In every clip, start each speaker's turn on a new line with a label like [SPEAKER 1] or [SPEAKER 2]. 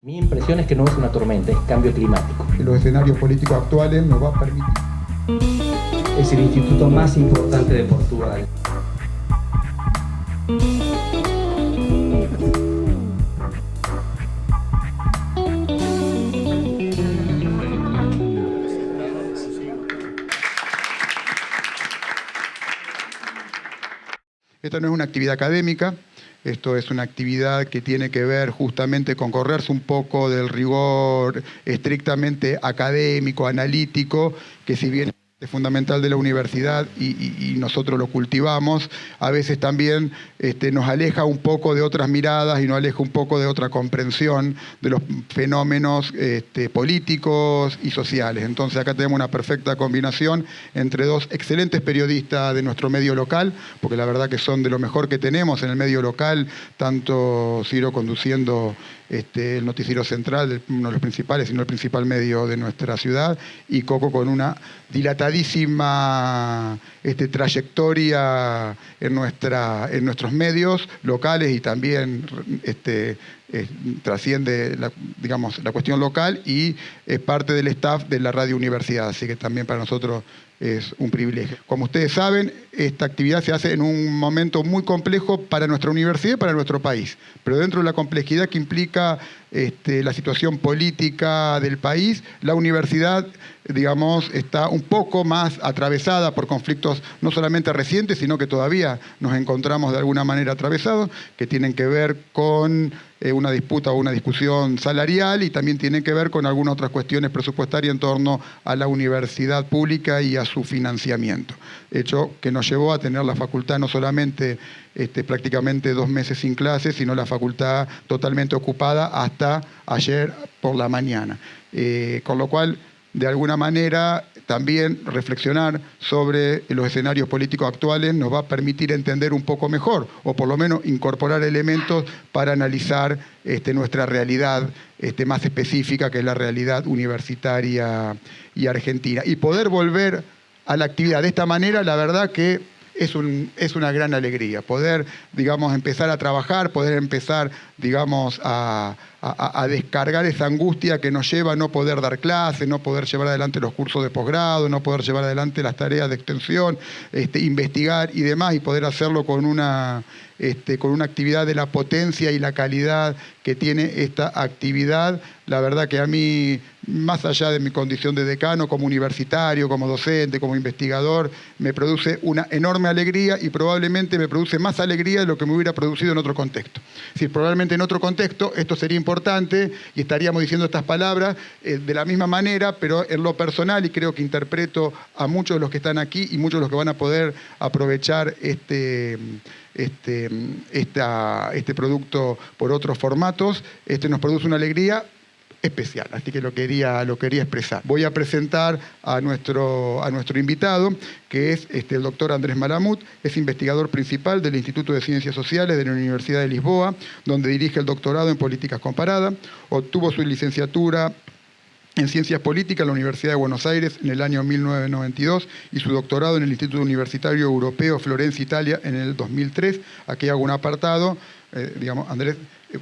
[SPEAKER 1] Mi impresión es que no es una tormenta, es cambio climático.
[SPEAKER 2] Los escenarios políticos actuales nos va a permitir.
[SPEAKER 3] Es el instituto más importante de Portugal.
[SPEAKER 2] Esta no es una actividad académica, esto es una actividad que tiene que ver justamente con correrse un poco del rigor estrictamente académico, analítico, que si bien es fundamental de la universidad y nosotros lo cultivamos, a veces también nos aleja un poco de otras miradas y nos aleja un poco de otra comprensión de los fenómenos políticos y sociales. Entonces acá tenemos una perfecta combinación entre dos excelentes periodistas de nuestro medio local, porque la verdad que son de lo mejor que tenemos en el medio local, tanto Ciro conduciendo el noticiero central, uno de los principales, sino el principal medio de nuestra ciudad, y Coco con una dilatadísima trayectoria en nuestros medios locales y también trasciende la cuestión local y es parte del staff de la Radio Universidad, así que también para nosotros es un privilegio. Como ustedes saben, esta actividad se hace en un momento muy complejo para nuestra universidad y para nuestro país, pero dentro de la complejidad que implica la situación política del país, la universidad, está un poco más atravesada por conflictos no solamente recientes, sino que todavía nos encontramos de alguna manera atravesados, que tienen que ver con una disputa o una discusión salarial y también tienen que ver con algunas otras cuestiones presupuestarias en torno a la universidad pública y a su financiamiento. Hecho que nos llevó a tener la facultad no solamente prácticamente 2 meses sin clases, sino la facultad totalmente ocupada hasta ayer por la mañana. Con lo cual, de alguna manera, también reflexionar sobre los escenarios políticos actuales nos va a permitir entender un poco mejor, o por lo menos incorporar elementos para analizar nuestra realidad más específica, que es la realidad universitaria y argentina. Y poder volver a la actividad de esta manera, la verdad que es una gran alegría. Poder, empezar a trabajar, poder empezar, a descargar esa angustia que nos lleva a no poder dar clases, no poder llevar adelante los cursos de posgrado, no poder llevar adelante las tareas de extensión, investigar y demás, y poder hacerlo con una actividad de la potencia y la calidad que tiene esta actividad. La verdad que a mí, más allá de mi condición de decano, como universitario, como docente, como investigador, me produce una enorme alegría y probablemente me produce más alegría de lo que me hubiera producido en otro contexto. Es decir, probablemente en otro contexto esto sería importante y estaríamos diciendo estas palabras de la misma manera, pero en lo personal, y creo que interpreto a muchos de los que están aquí y muchos de los que van a poder aprovechar este producto por otros formatos, nos produce una alegría especial, así que lo quería expresar. Voy a presentar a nuestro invitado, que es el doctor Andrés Malamud, es investigador principal del Instituto de Ciencias Sociales de la Universidad de Lisboa, donde dirige el doctorado en Políticas Comparadas, obtuvo su licenciatura en Ciencias Políticas en la Universidad de Buenos Aires en el año 1992 y su doctorado en el Instituto Universitario Europeo Florencia, Italia, en el 2003. Aquí hago un apartado. Andrés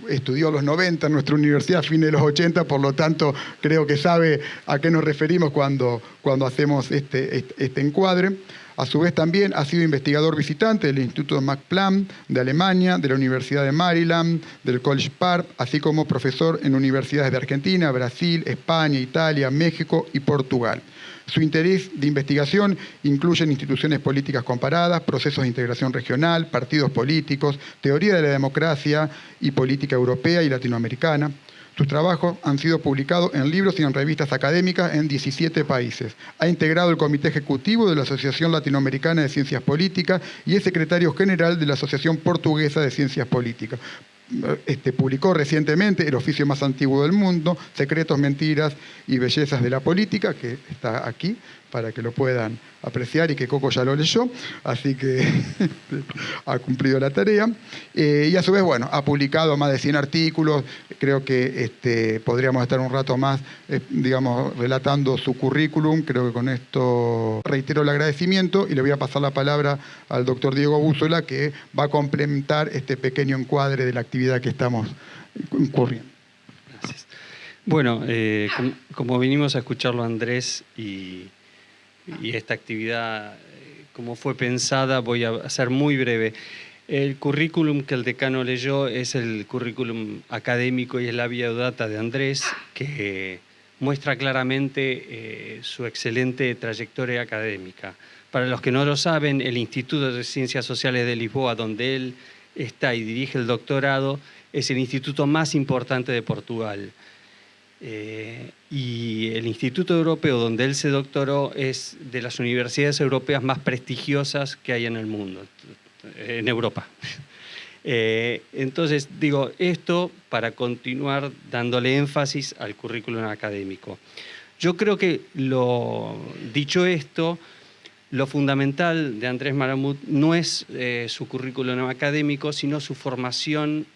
[SPEAKER 2] estudió a los 90 en nuestra universidad, a fines de los 80, por lo tanto creo que sabe a qué nos referimos cuando hacemos este encuadre. A su vez también ha sido investigador visitante del Instituto Max Planck de Alemania, de la Universidad de Maryland, del College Park, así como profesor en universidades de Argentina, Brasil, España, Italia, México y Portugal. Su interés de investigación incluye instituciones políticas comparadas, procesos de integración regional, partidos políticos, teoría de la democracia y política europea y latinoamericana. Sus trabajos han sido publicados en libros y en revistas académicas en 17 países. Ha integrado el Comité Ejecutivo de la Asociación Latinoamericana de Ciencias Políticas y es secretario general de la Asociación Portuguesa de Ciencias Políticas. Publicó recientemente El oficio más antiguo del mundo, Secretos, mentiras y bellezas de la política, que está aquí para que lo puedan apreciar y que Coco ya lo leyó, así que ha cumplido la tarea. Y a su vez, ha publicado más de 100 artículos. Creo que podríamos estar un rato más, relatando su currículum. Creo que con esto reitero el agradecimiento y le voy a pasar la palabra al doctor Diego Búzola, que va a complementar este pequeño encuadre de la actividad que estamos incurriendo.
[SPEAKER 3] Gracias.
[SPEAKER 4] Bueno, como vinimos a escucharlo Andrés y esta actividad, como fue pensada, voy a ser muy breve. El currículum que el decano leyó es el currículum académico y es la biodata de Andrés, que muestra claramente su excelente trayectoria académica. Para los que no lo saben, el Instituto de Ciencias Sociales de Lisboa, donde él está y dirige el doctorado, es el instituto más importante de Portugal. Y el Instituto Europeo, donde él se doctoró, es de las universidades europeas más prestigiosas que hay en el mundo, en Europa. Entonces, digo esto para continuar dándole énfasis al currículum académico. Yo creo que, dicho esto, lo fundamental de Andrés Malamud no es su currículum académico, sino su formación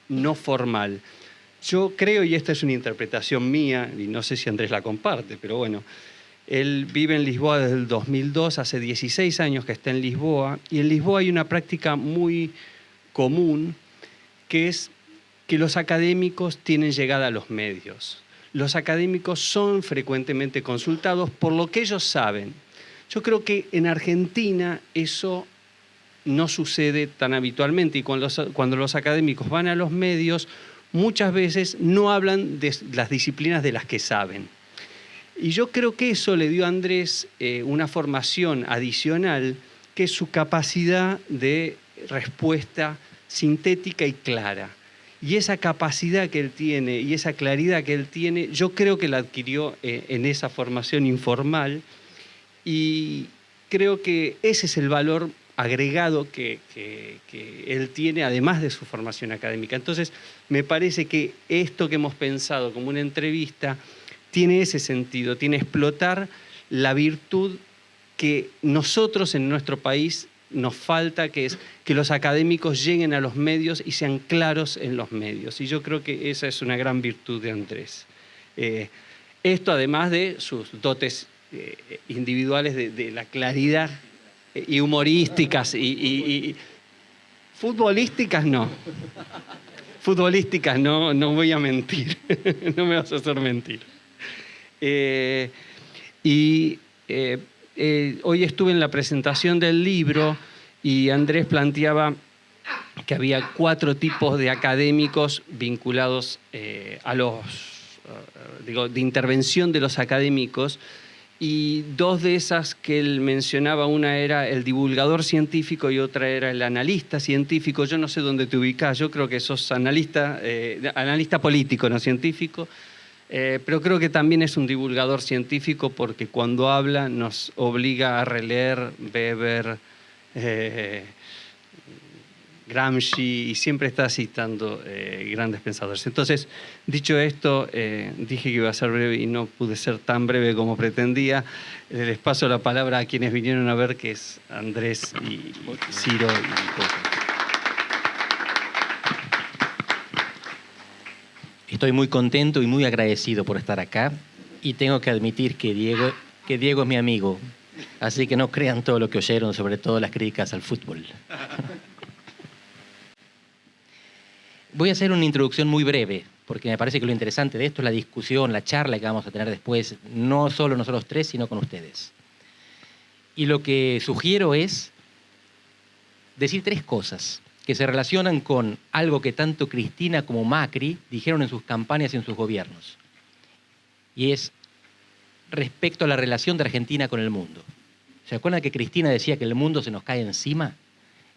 [SPEAKER 4] no formal. Yo creo, y esta es una interpretación mía, y no sé si Andrés la comparte, pero bueno, él vive en Lisboa desde el 2002, hace 16 años que está en Lisboa, y en Lisboa hay una práctica muy común, que es que los académicos tienen llegada a los medios. Los académicos son frecuentemente consultados por lo que ellos saben. Yo creo que en Argentina eso no sucede tan habitualmente, y cuando los académicos van a los medios, muchas veces no hablan de las disciplinas de las que saben. Y yo creo que eso le dio a Andrés una formación adicional, que es su capacidad de respuesta sintética y clara. Y esa capacidad que él tiene y esa claridad que él tiene, yo creo que la adquirió en esa formación informal, y creo que ese es el valor agregado que él tiene, además de su formación académica. Entonces, me parece que esto que hemos pensado como una entrevista tiene ese sentido, tiene explotar la virtud que nosotros en nuestro país nos falta, que es que los académicos lleguen a los medios y sean claros en los medios. Y yo creo que esa es una gran virtud de Andrés. Esto además de sus dotes individuales de la claridad y humorísticas y futbolísticas no. Futbolísticas no voy a mentir. No me vas a hacer mentir. Hoy estuve en la presentación del libro y Andrés planteaba que había 4 tipos de académicos vinculados a de intervención de los académicos, y 2 de esas que él mencionaba, una era el divulgador científico y otra era el analista científico. Yo no sé dónde te ubicás, yo creo que sos analista político, no científico. Pero creo que también es un divulgador científico, porque cuando habla nos obliga a releer Weber, Gramsci, y siempre está citando grandes pensadores. Entonces, dicho esto, dije que iba a ser breve y no pude ser tan breve como pretendía. Les paso la palabra a quienes vinieron a ver, que es Andrés y Ciro y Coco.
[SPEAKER 1] Estoy muy contento y muy agradecido por estar acá, y tengo que admitir que Diego es mi amigo, así que no crean todo lo que oyeron, sobre todo las críticas al fútbol. Voy a hacer una introducción muy breve, porque me parece que lo interesante de esto es la discusión, la charla que vamos a tener después, no solo nosotros 3, sino con ustedes. Y lo que sugiero es decir 3 cosas que se relacionan con algo que tanto Cristina como Macri dijeron en sus campañas y en sus gobiernos. Y es respecto a la relación de Argentina con el mundo. ¿Se acuerdan que Cristina decía que el mundo se nos cae encima?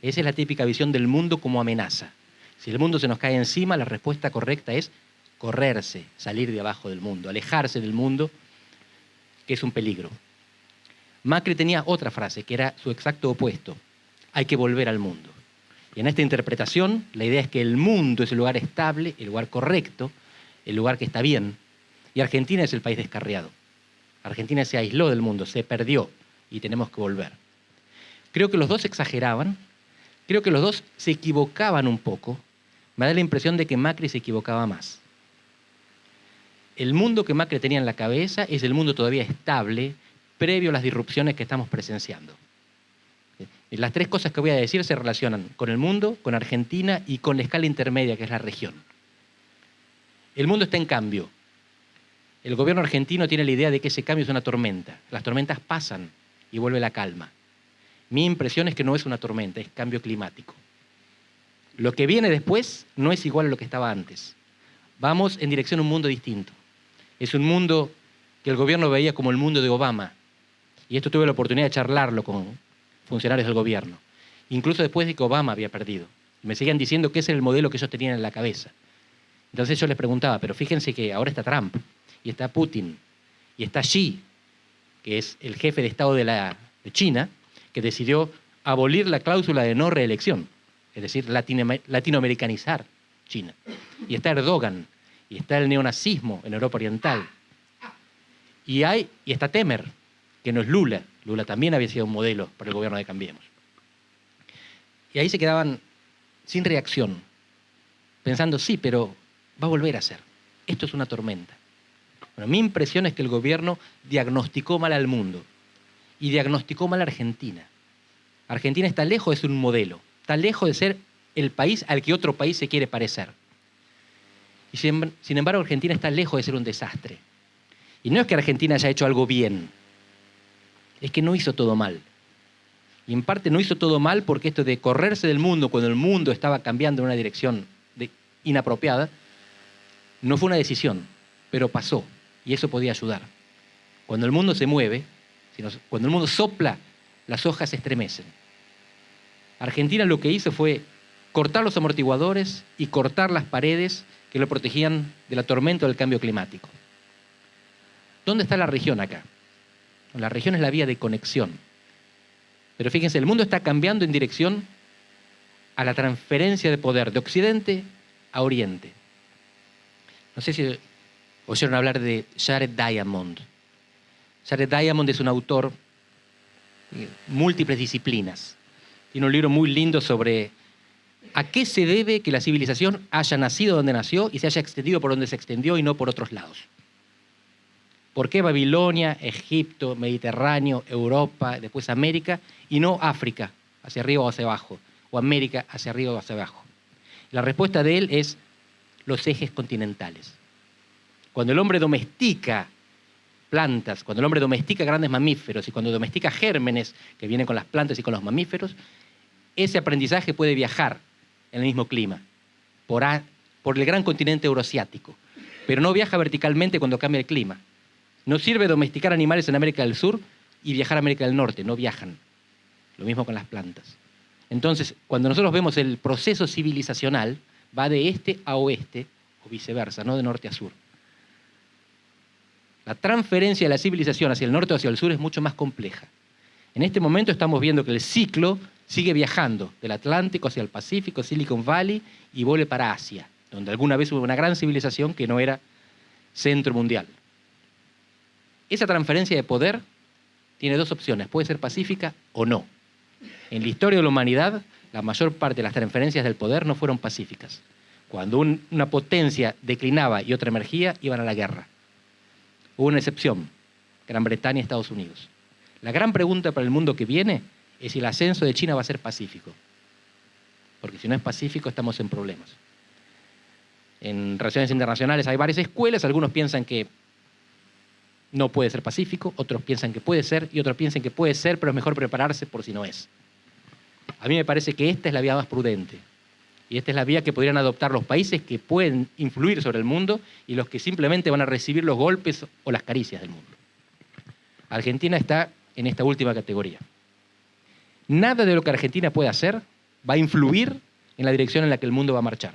[SPEAKER 1] Esa es la típica visión del mundo como amenaza. Si el mundo se nos cae encima, la respuesta correcta es correrse, salir de abajo del mundo, alejarse del mundo, que es un peligro. Macri tenía otra frase, que era su exacto opuesto: hay que volver al mundo. Y en esta interpretación, la idea es que el mundo es el lugar estable, el lugar correcto, el lugar que está bien, y Argentina es el país descarriado. Argentina se aisló del mundo, se perdió, y tenemos que volver. Creo que los dos exageraban, creo que los dos se equivocaban un poco. Me da la impresión de que Macri se equivocaba más. El mundo que Macri tenía en la cabeza es el mundo todavía estable, previo a las disrupciones que estamos presenciando. Las 3 cosas que voy a decir se relacionan con el mundo, con Argentina y con la escala intermedia, que es la región. El mundo está en cambio. El gobierno argentino tiene la idea de que ese cambio es una tormenta. Las tormentas pasan y vuelve la calma. Mi impresión es que no es una tormenta, es cambio climático. Lo que viene después no es igual a lo que estaba antes. Vamos en dirección a un mundo distinto. Es un mundo que el gobierno veía como el mundo de Obama. Y esto tuve la oportunidad de charlarlo con funcionarios del gobierno. Incluso después de que Obama había perdido. Me seguían diciendo que ese era el modelo que ellos tenían en la cabeza. Entonces yo les preguntaba, pero fíjense que ahora está Trump, y está Putin, y está Xi, que es el jefe de Estado de China, que decidió abolir la cláusula de no reelección, es decir, latinoamericanizar China. Y está Erdogan, y está el neonazismo en Europa Oriental. Y está Temer, que no es Lula. Lula también había sido un modelo para el gobierno de Cambiemos. Y ahí se quedaban sin reacción, pensando, sí, pero va a volver a ser. Esto es una tormenta. Bueno, mi impresión es que el gobierno diagnosticó mal al mundo y diagnosticó mal a Argentina. Argentina está lejos de ser un modelo, está lejos de ser el país al que otro país se quiere parecer. Y sin embargo, Argentina está lejos de ser un desastre. Y no es que Argentina haya hecho algo bien, es que no hizo todo mal. Y en parte no hizo todo mal porque esto de correrse del mundo cuando el mundo estaba cambiando en una dirección inapropiada, no fue una decisión, pero pasó. Y eso podía ayudar. Cuando el mundo se mueve, cuando el mundo sopla, las hojas se estremecen. Argentina lo que hizo fue cortar los amortiguadores y cortar las paredes que lo protegían de la tormenta del cambio climático. ¿Dónde está la región acá? La región es la vía de conexión. Pero fíjense, el mundo está cambiando en dirección a la transferencia de poder de Occidente a Oriente. No sé si oyeron hablar de Jared Diamond. Jared Diamond es un autor de múltiples disciplinas. Tiene un libro muy lindo sobre a qué se debe que la civilización haya nacido donde nació y se haya extendido por donde se extendió y no por otros lados. ¿Por qué Babilonia, Egipto, Mediterráneo, Europa, después América y no África, hacia arriba o hacia abajo, o América hacia arriba o hacia abajo? La respuesta de él es los ejes continentales. Cuando el hombre domestica plantas, cuando el hombre domestica grandes mamíferos y cuando domestica gérmenes que vienen con las plantas y con los mamíferos, ese aprendizaje puede viajar en el mismo clima, por el gran continente euroasiático, pero no viaja verticalmente cuando cambia el clima. No sirve domesticar animales en América del Sur y viajar a América del Norte, no viajan. Lo mismo con las plantas. Entonces, cuando nosotros vemos el proceso civilizacional, va de este a oeste o viceversa, no de norte a sur. La transferencia de la civilización hacia el norte o hacia el sur es mucho más compleja. En este momento estamos viendo que el ciclo sigue viajando del Atlántico hacia el Pacífico, Silicon Valley, y vuelve para Asia, donde alguna vez hubo una gran civilización que no era centro mundial. Esa transferencia de poder tiene dos opciones, puede ser pacífica o no. En la historia de la humanidad, la mayor parte de las transferencias del poder no fueron pacíficas. Cuando una potencia declinaba y otra emergía, iban a la guerra. Hubo una excepción, Gran Bretaña y Estados Unidos. La gran pregunta para el mundo que viene es si el ascenso de China va a ser pacífico. Porque si no es pacífico, estamos en problemas. En relaciones internacionales hay varias escuelas, algunos piensan que no puede ser pacífico, otros piensan que puede ser y otros piensan que puede ser, pero es mejor prepararse por si no es. A mí me parece que esta es la vía más prudente. Y esta es la vía que podrían adoptar los países que pueden influir sobre el mundo y los que simplemente van a recibir los golpes o las caricias del mundo. Argentina está en esta última categoría. Nada de lo que Argentina pueda hacer va a influir en la dirección en la que el mundo va a marchar.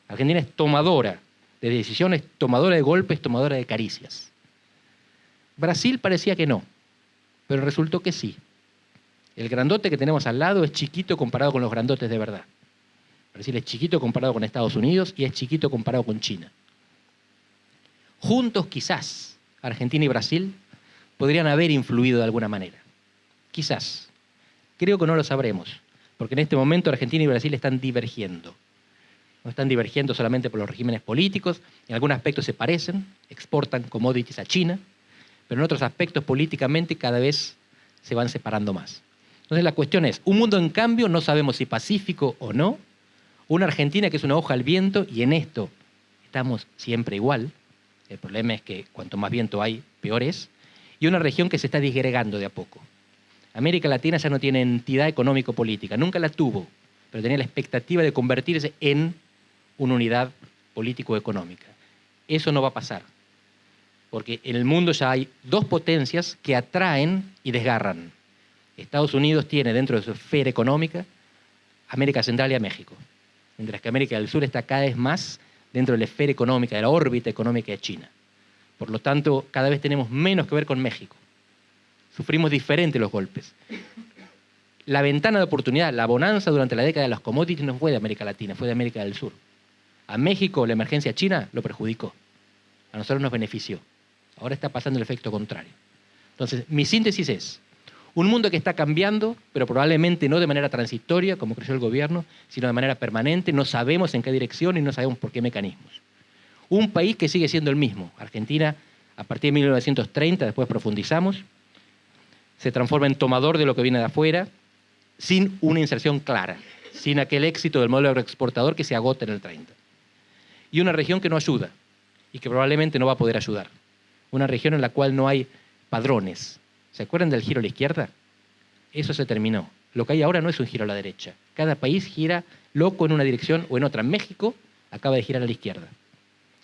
[SPEAKER 1] Argentina es tomadora de decisiones, tomadora de golpes, tomadora de caricias. Brasil parecía que no, pero resultó que sí. El grandote que tenemos al lado es chiquito comparado con los grandotes de verdad. Brasil es chiquito comparado con Estados Unidos y es chiquito comparado con China. Juntos quizás Argentina y Brasil podrían haber influido de alguna manera. Quizás. Creo que no lo sabremos, porque en este momento Argentina y Brasil están divergiendo. No están divergiendo solamente por los regímenes políticos, en algunos aspectos se parecen, exportan commodities a China, pero en otros aspectos políticamente cada vez se van separando más. Entonces la cuestión es, un mundo en cambio, no sabemos si pacífico o no, una Argentina que es una hoja al viento y en esto estamos siempre igual, El problema es que cuanto más viento hay, peor es. Y una región que se está disgregando de a poco. América Latina ya no tiene entidad económico-política, nunca la tuvo, pero tenía la expectativa de convertirse en una unidad político-económica. Eso no va a pasar, porque en el mundo ya hay dos potencias que atraen y desgarran. Estados Unidos tiene dentro de su esfera económica América Central y a México, mientras que América del Sur está cada vez más dentro de la esfera económica, de la órbita económica de China. Por lo tanto, cada vez tenemos menos que ver con México. Sufrimos diferente los golpes. La ventana de oportunidad, la bonanza durante la década de los commodities no fue de América Latina, fue de América del Sur. A México la emergencia china lo perjudicó. A nosotros nos benefició. Ahora está pasando el efecto contrario. Entonces, mi síntesis es, un mundo que está cambiando, pero probablemente no de manera transitoria, como creyó el gobierno, sino de manera permanente. No sabemos en qué dirección y no sabemos por qué mecanismos. Un país que sigue siendo el mismo. Argentina, a partir de 1930, después profundizamos, se transforma en tomador de lo que viene de afuera, sin una inserción clara, sin aquel éxito del modelo agroexportador que se agota en el 30. Y una región que no ayuda, y que probablemente no va a poder ayudar. Una región en la cual no hay padrones. ¿Se acuerdan del giro a la izquierda? Eso se terminó. Lo que hay ahora no es un giro a la derecha. Cada país gira loco en una dirección o en otra. México acaba de girar a la izquierda.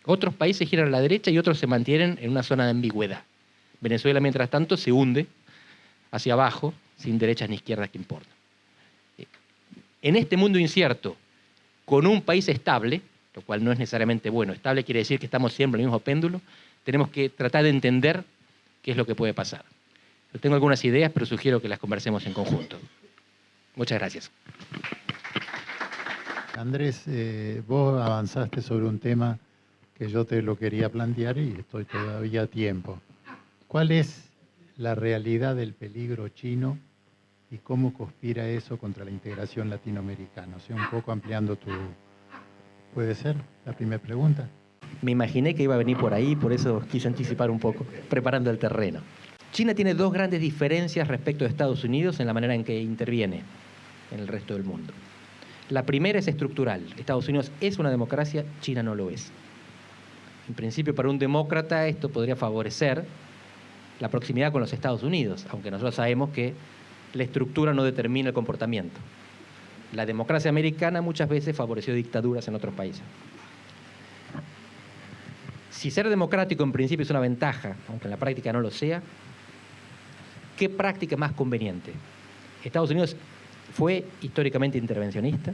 [SPEAKER 1] Otros países giran a la derecha y otros se mantienen en una zona de ambigüedad. Venezuela, mientras tanto, se hunde hacia abajo, sin derechas ni izquierdas que importan. En este mundo incierto, con un país estable, lo cual no es necesariamente bueno, estable quiere decir que estamos siempre en el mismo péndulo, tenemos que tratar de entender qué es lo que puede pasar. Yo tengo algunas ideas, pero sugiero que las conversemos en conjunto. Muchas gracias.
[SPEAKER 5] Andrés, vos avanzaste sobre un tema que yo te lo quería plantear y estoy todavía a tiempo. ¿Cuál es la realidad del peligro chino y cómo conspira eso contra la integración latinoamericana? O sea, un poco ampliando tu... ¿Puede ser la primera pregunta?
[SPEAKER 1] Me imaginé que iba a venir por ahí, por eso quise anticipar un poco, preparando el terreno. China tiene dos grandes diferencias respecto de Estados Unidos en la manera en que interviene en el resto del mundo. La primera es estructural. Estados Unidos es una democracia, China no lo es. En principio, para un demócrata esto podría favorecer la proximidad con los Estados Unidos, aunque nosotros sabemos que la estructura no determina el comportamiento. La democracia americana muchas veces favoreció dictaduras en otros países. Si ser democrático en principio es una ventaja, aunque en la práctica no lo sea, ¿qué práctica es más conveniente? Estados Unidos fue históricamente intervencionista,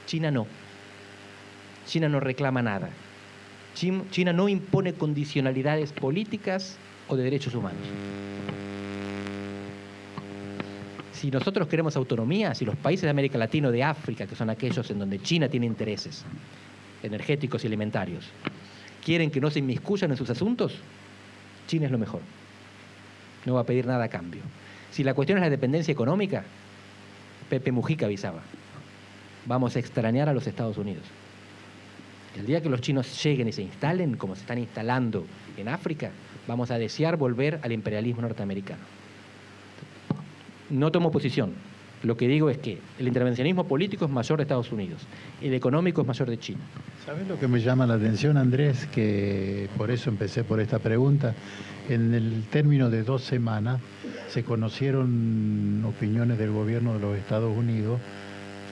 [SPEAKER 1] China no. China no reclama nada. China no impone condicionalidades políticas o de derechos humanos. Si nosotros queremos autonomía, si los países de América Latina o de África, que son aquellos en donde China tiene intereses energéticos y alimentarios, quieren que no se inmiscuyan en sus asuntos, China es lo mejor. No va a pedir nada a cambio. Si la cuestión es la dependencia económica, Pepe Mujica avisaba, vamos a extrañar a los Estados Unidos. El día que los chinos lleguen y se instalen, como se están instalando en África, vamos a desear volver al imperialismo norteamericano. No tomo posición. Lo que digo es que el intervencionismo político es mayor de Estados Unidos, el económico es mayor de China.
[SPEAKER 5] ¿Sabes lo que me llama la atención, Andrés? Que por eso empecé por esta pregunta. En el término de 2 semanas se conocieron opiniones del gobierno de los Estados Unidos,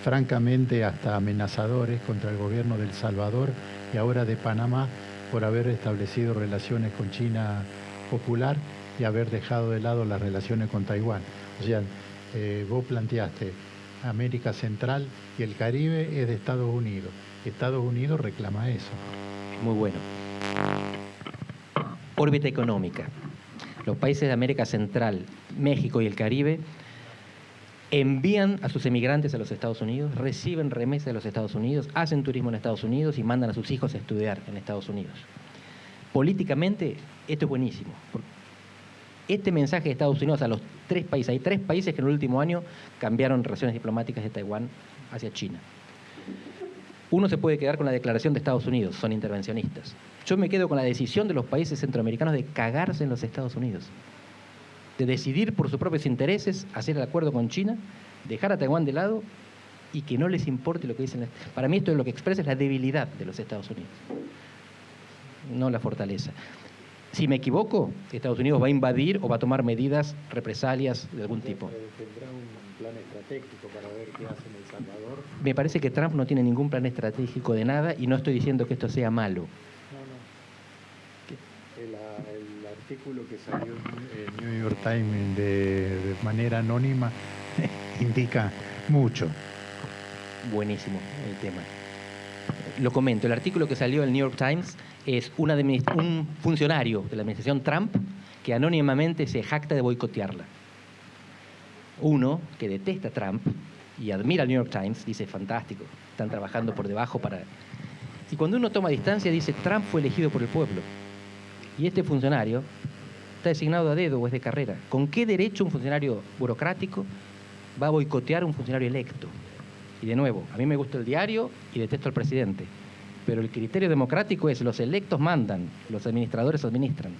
[SPEAKER 5] francamente hasta amenazadores contra el gobierno de El Salvador y ahora de Panamá por haber establecido relaciones con China popular y haber dejado de lado las relaciones con Taiwán. O sea, vos planteaste América Central y el Caribe es de Estados Unidos. Estados Unidos reclama eso.
[SPEAKER 1] Muy bueno. Órbita económica. Los países de América Central, México y el Caribe envían a sus emigrantes a los Estados Unidos, reciben remesas de los Estados Unidos, hacen turismo en Estados Unidos y mandan a sus hijos a estudiar en Estados Unidos. Políticamente, esto es buenísimo. Este mensaje de Estados Unidos a los 3 países, hay 3 países que en el último año cambiaron relaciones diplomáticas de Taiwán hacia China. Uno se puede quedar con la declaración de Estados Unidos, son intervencionistas. Yo me quedo con la decisión de los países centroamericanos de cagarse en los Estados Unidos, de decidir por sus propios intereses, hacer el acuerdo con China, dejar a Taiwán de lado y que no les importe lo que dicen. Para mí esto es lo que expresa es la debilidad de los Estados Unidos. no la fortaleza. Si me equivoco, Estados Unidos va a invadir o va a tomar medidas, represalias de algún tipo.
[SPEAKER 5] ¿Tendrá un plan estratégico para ver qué hace en El Salvador?
[SPEAKER 1] Me parece que Trump no tiene ningún plan estratégico de nada y no estoy diciendo que esto sea malo.
[SPEAKER 5] El artículo que salió en New York Times de manera anónima indica mucho.
[SPEAKER 1] Buenísimo el tema. Lo comento, el artículo que salió en el New York Times es un funcionario de la administración Trump que anónimamente se jacta de boicotearla. Uno que detesta a Trump y admira al New York Times dice, fantástico, están trabajando por debajo para... Y cuando uno toma distancia dice, Trump fue elegido por el pueblo. Y este funcionario está designado a dedo o es de carrera. ¿Con qué derecho un funcionario burocrático va a boicotear a un funcionario electo? Y de nuevo, a mí me gusta el diario y detesto al presidente. Pero el criterio democrático es los electos mandan, los administradores administran.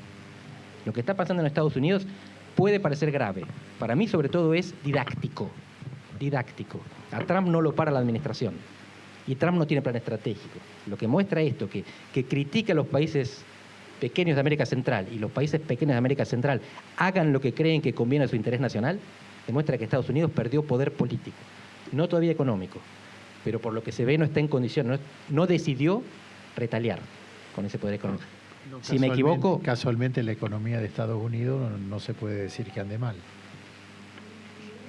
[SPEAKER 1] Lo que está pasando en Estados Unidos puede parecer grave. Para mí, sobre todo, es didáctico. Didáctico. A Trump no lo para la administración. Y Trump no tiene plan estratégico. Lo que muestra esto, que critica a los países pequeños de América Central y los países pequeños de América Central hagan lo que creen que conviene a su interés nacional, demuestra que Estados Unidos perdió poder político. No todavía económico, pero por lo que se ve no está en condición, no decidió retaliar con ese poder económico.
[SPEAKER 5] No,
[SPEAKER 1] si me equivoco...
[SPEAKER 5] Casualmente la economía de Estados Unidos no se puede decir que ande mal.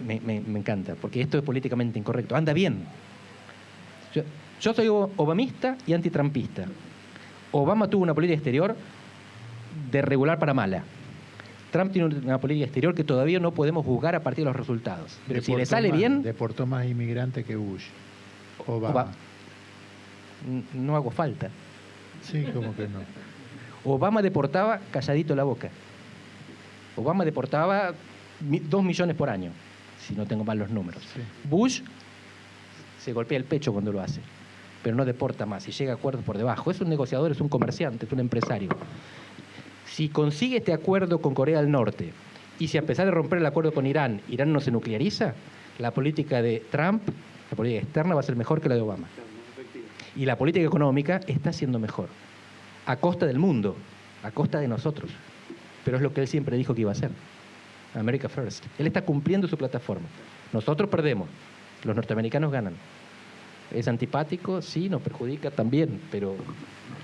[SPEAKER 1] Me encanta, porque esto es políticamente incorrecto. Anda bien. Yo soy obamista y antitrumpista. Obama tuvo una política exterior de regular para mala. Trump tiene una política exterior que todavía no podemos juzgar a partir de los resultados. Pero si le sale bien...
[SPEAKER 5] Deportó más inmigrantes que Bush. Obama.
[SPEAKER 1] No hago falta.
[SPEAKER 5] Sí, como que no.
[SPEAKER 1] Obama deportaba calladito la boca. Obama deportaba 2 millones por año, si no tengo mal los números.
[SPEAKER 5] Sí.
[SPEAKER 1] Bush se golpea el pecho cuando lo hace, pero no deporta más y llega a acuerdos por debajo. Es un negociador, es un comerciante, es un empresario. Si consigue este acuerdo con Corea del Norte y si a pesar de romper el acuerdo con Irán, Irán no se nucleariza, la política de Trump, la política externa va a ser mejor que la de Obama. Y la política económica está siendo mejor, a costa del mundo, a costa de nosotros. Pero es lo que él siempre dijo que iba a hacer. America First. Él está cumpliendo su plataforma. Nosotros perdemos, los norteamericanos ganan. Es antipático, sí, nos perjudica también, pero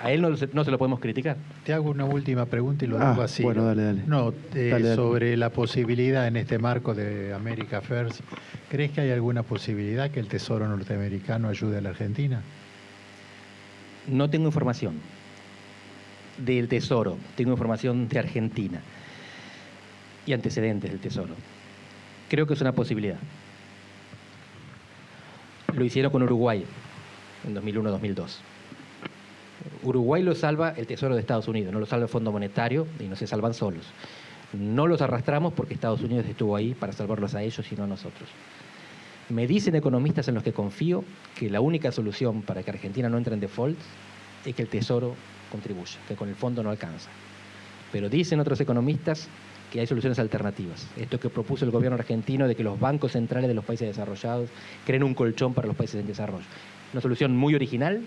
[SPEAKER 1] a él no se lo podemos criticar.
[SPEAKER 5] Te hago una última pregunta y lo digo así.
[SPEAKER 6] Bueno, dale.
[SPEAKER 5] No,
[SPEAKER 6] Dale.
[SPEAKER 5] sobre la posibilidad en este marco de America First, ¿crees que hay alguna posibilidad que el Tesoro norteamericano ayude a la Argentina?
[SPEAKER 1] No tengo información del Tesoro, tengo información de Argentina y antecedentes del Tesoro. Creo que es una posibilidad. Lo hicieron con Uruguay en 2001-2002. Uruguay lo salva el Tesoro de Estados Unidos, no lo salva el Fondo Monetario y no se salvan solos. No los arrastramos porque Estados Unidos estuvo ahí para salvarlos a ellos y no a nosotros. Me dicen economistas en los que confío que la única solución para que Argentina no entre en default es que el Tesoro contribuya, que con el fondo no alcanza. Pero dicen otros economistas que hay soluciones alternativas. Esto que propuso el gobierno argentino de que los bancos centrales de los países desarrollados creen un colchón para los países en desarrollo. Una solución muy original,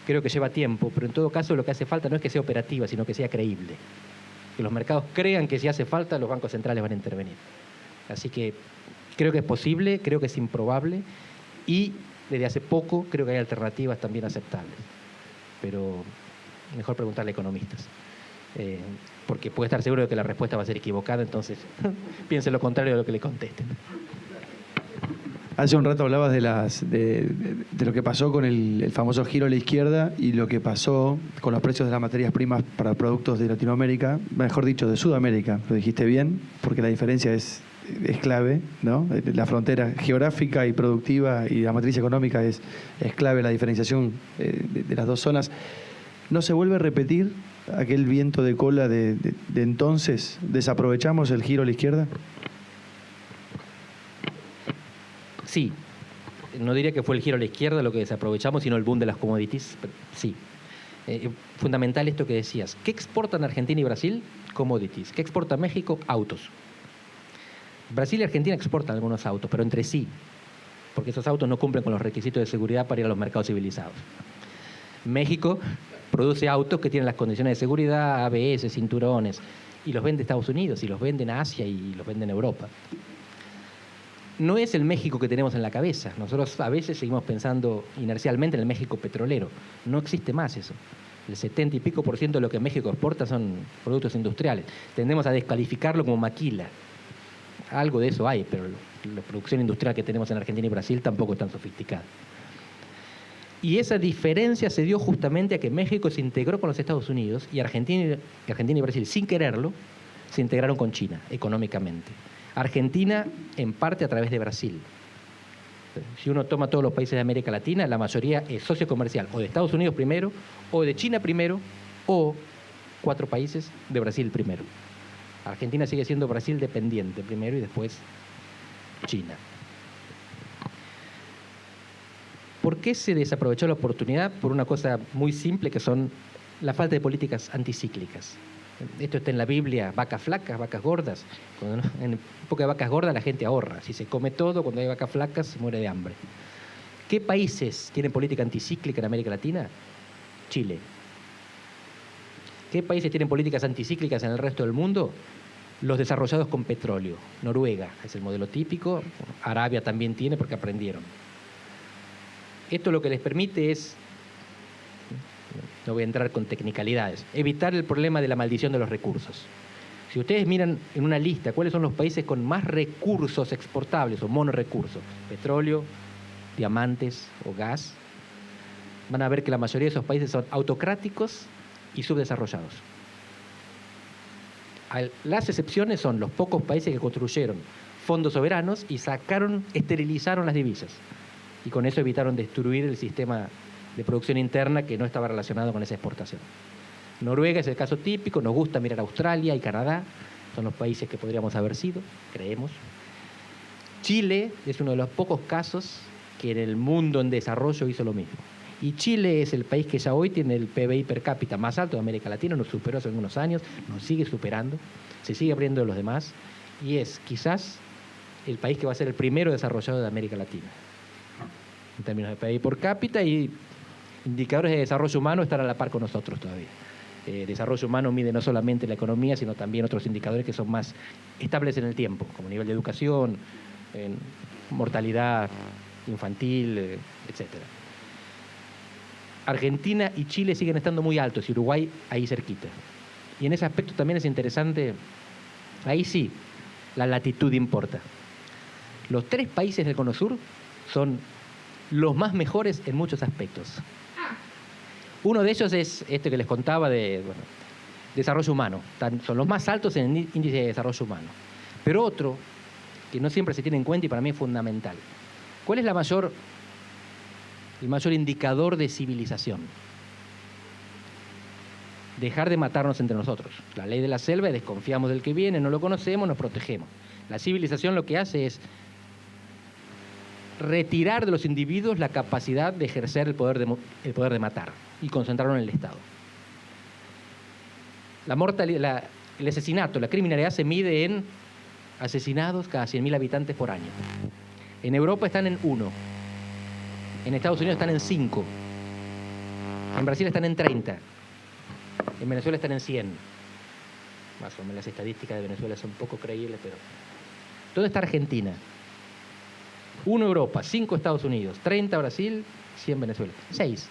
[SPEAKER 1] creo que lleva tiempo, pero en todo caso lo que hace falta no es que sea operativa, sino que sea creíble. Que los mercados crean que si hace falta, los bancos centrales van a intervenir. Así que creo que es posible, creo que es improbable y desde hace poco creo que hay alternativas también aceptables. Pero mejor preguntarle a economistas. Porque puede estar seguro de que la respuesta va a ser equivocada, entonces piense lo contrario de lo que le contesten.
[SPEAKER 6] Hace un rato hablabas de lo que pasó con el famoso giro a la izquierda y lo que pasó con los precios de las materias primas para productos de Latinoamérica, mejor dicho, de Sudamérica. Lo dijiste bien, porque la diferencia es clave, ¿no? La frontera geográfica y productiva y la matriz económica es clave, la diferenciación de las dos zonas. ¿No se vuelve a repetir aquel viento de cola de entonces? ¿Desaprovechamos el giro a la izquierda?
[SPEAKER 1] Sí, no diría que fue el giro a la izquierda lo que desaprovechamos, sino el boom de las commodities, pero sí. Fundamental esto que decías. ¿Qué exportan Argentina y Brasil? Commodities. ¿Qué exporta México? Autos. Brasil y Argentina exportan algunos autos, pero entre sí, porque esos autos no cumplen con los requisitos de seguridad para ir a los mercados civilizados. México produce autos que tienen las condiciones de seguridad, ABS, cinturones, y los vende Estados Unidos, y los venden a Asia, y los venden a Europa. No es el México que tenemos en la cabeza. Nosotros a veces seguimos pensando inercialmente en el México petrolero. No existe más eso. El 70 y pico % de lo que México exporta son productos industriales. Tendemos a descalificarlo como maquila. Algo de eso hay, pero la producción industrial que tenemos en Argentina y Brasil tampoco es tan sofisticada. Y esa diferencia se dio justamente a que México se integró con los Estados Unidos y Argentina y Brasil, sin quererlo, se integraron con China económicamente. Argentina, en parte, a través de Brasil. Si uno toma todos los países de América Latina, la mayoría es socio comercial, o de Estados Unidos primero, o de China primero, o 4 países de Brasil primero. Argentina sigue siendo Brasil dependiente primero y después China. ¿Por qué se desaprovechó la oportunidad? Por una cosa muy simple, que son la falta de políticas anticíclicas. Esto está en la Biblia: vacas flacas, vacas gordas. En época de vacas gordas la gente ahorra. Si se come todo, cuando hay vacas flacas se muere de hambre. ¿Qué países tienen política anticíclica en América Latina? Chile. ¿Qué países tienen políticas anticíclicas en el resto del mundo? Los desarrollados con petróleo. Noruega es el modelo típico. Arabia también tiene, porque aprendieron. Esto lo que les permite es, no voy a entrar con tecnicalidades, evitar el problema de la maldición de los recursos. Si ustedes miran en una lista cuáles son los países con más recursos exportables o monorrecursos, petróleo, diamantes o gas, van a ver que la mayoría de esos países son autocráticos y subdesarrollados. Las excepciones son los pocos países que construyeron fondos soberanos y esterilizaron las divisas. Y con eso evitaron destruir el sistema de producción interna que no estaba relacionado con esa exportación. Noruega es el caso típico. Nos gusta mirar a Australia y Canadá, son los países que podríamos haber sido, creemos. Chile es uno de los pocos casos que en el mundo en desarrollo hizo lo mismo. Y Chile es el país que ya hoy tiene el PBI per cápita más alto de América Latina, nos superó hace algunos años, nos sigue superando, se sigue abriendo de los demás, y es quizás el país que va a ser el primero desarrollado de América Latina. En términos de PIB por cápita, y indicadores de desarrollo humano están a la par con nosotros todavía. Desarrollo humano mide no solamente la economía, sino también otros indicadores que son más estables en el tiempo, como nivel de educación, mortalidad infantil, etc. Argentina y Chile siguen estando muy altos y Uruguay ahí cerquita. Y en ese aspecto también es interesante, ahí sí, la latitud importa. Los 3 países del Cono Sur son los más mejores en muchos aspectos. Uno de ellos es este que les contaba de desarrollo humano. Son los más altos en el índice de desarrollo humano. Pero otro, que no siempre se tiene en cuenta y para mí es fundamental. ¿Cuál es el mayor indicador de civilización? Dejar de matarnos entre nosotros. La ley de la selva, desconfiamos del que viene, no lo conocemos, nos protegemos. La civilización lo que hace es retirar de los individuos la capacidad de ejercer el poder de matar y concentrarlo en el Estado. El asesinato, la criminalidad se mide en asesinados cada 100.000 habitantes por año. En Europa están en 1. En Estados Unidos están en 5. En Brasil están en 30. En Venezuela están en 100. Más o menos las estadísticas de Venezuela son poco creíbles, pero... ¿Dónde está Argentina? 1 Europa, 5 Estados Unidos, 30 Brasil, 100 Venezuela. 6.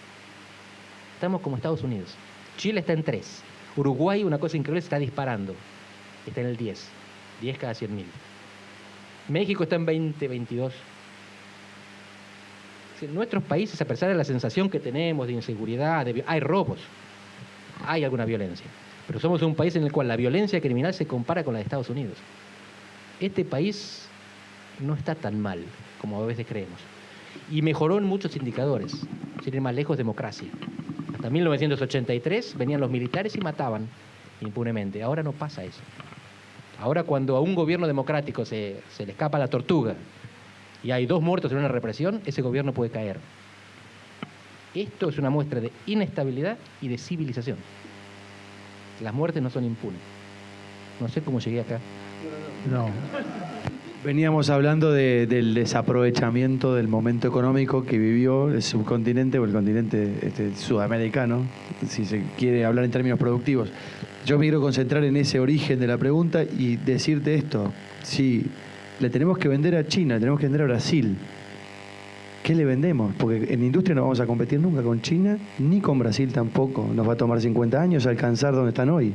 [SPEAKER 1] Estamos como Estados Unidos. Chile está en 3. Uruguay, una cosa increíble, está disparando. Está en el 10. 10 cada 100.000. México está en 20, 22. En nuestros países, a pesar de la sensación que tenemos de inseguridad, hay robos, hay alguna violencia. Pero somos un país en el cual la violencia criminal se compara con la de Estados Unidos. Este país no está tan mal como a veces creemos. Y mejoró en muchos indicadores. Sin ir más lejos, democracia. Hasta 1983 venían los militares y mataban impunemente. Ahora no pasa eso. Ahora, cuando a un gobierno democrático se le escapa la tortuga y hay 2 muertos en una represión, ese gobierno puede caer. Esto es una muestra de inestabilidad y de civilización. Las muertes no son impunes. No sé cómo llegué acá.
[SPEAKER 5] No.
[SPEAKER 6] Veníamos hablando del desaprovechamiento del momento económico que vivió el subcontinente o el continente sudamericano, si se quiere hablar en términos productivos. Yo me quiero concentrar en ese origen de la pregunta y decirte esto. Si le tenemos que vender a China, le tenemos que vender a Brasil, ¿qué le vendemos? Porque en industria no vamos a competir nunca con China, ni con Brasil tampoco. Nos va a tomar 50 años alcanzar donde están hoy.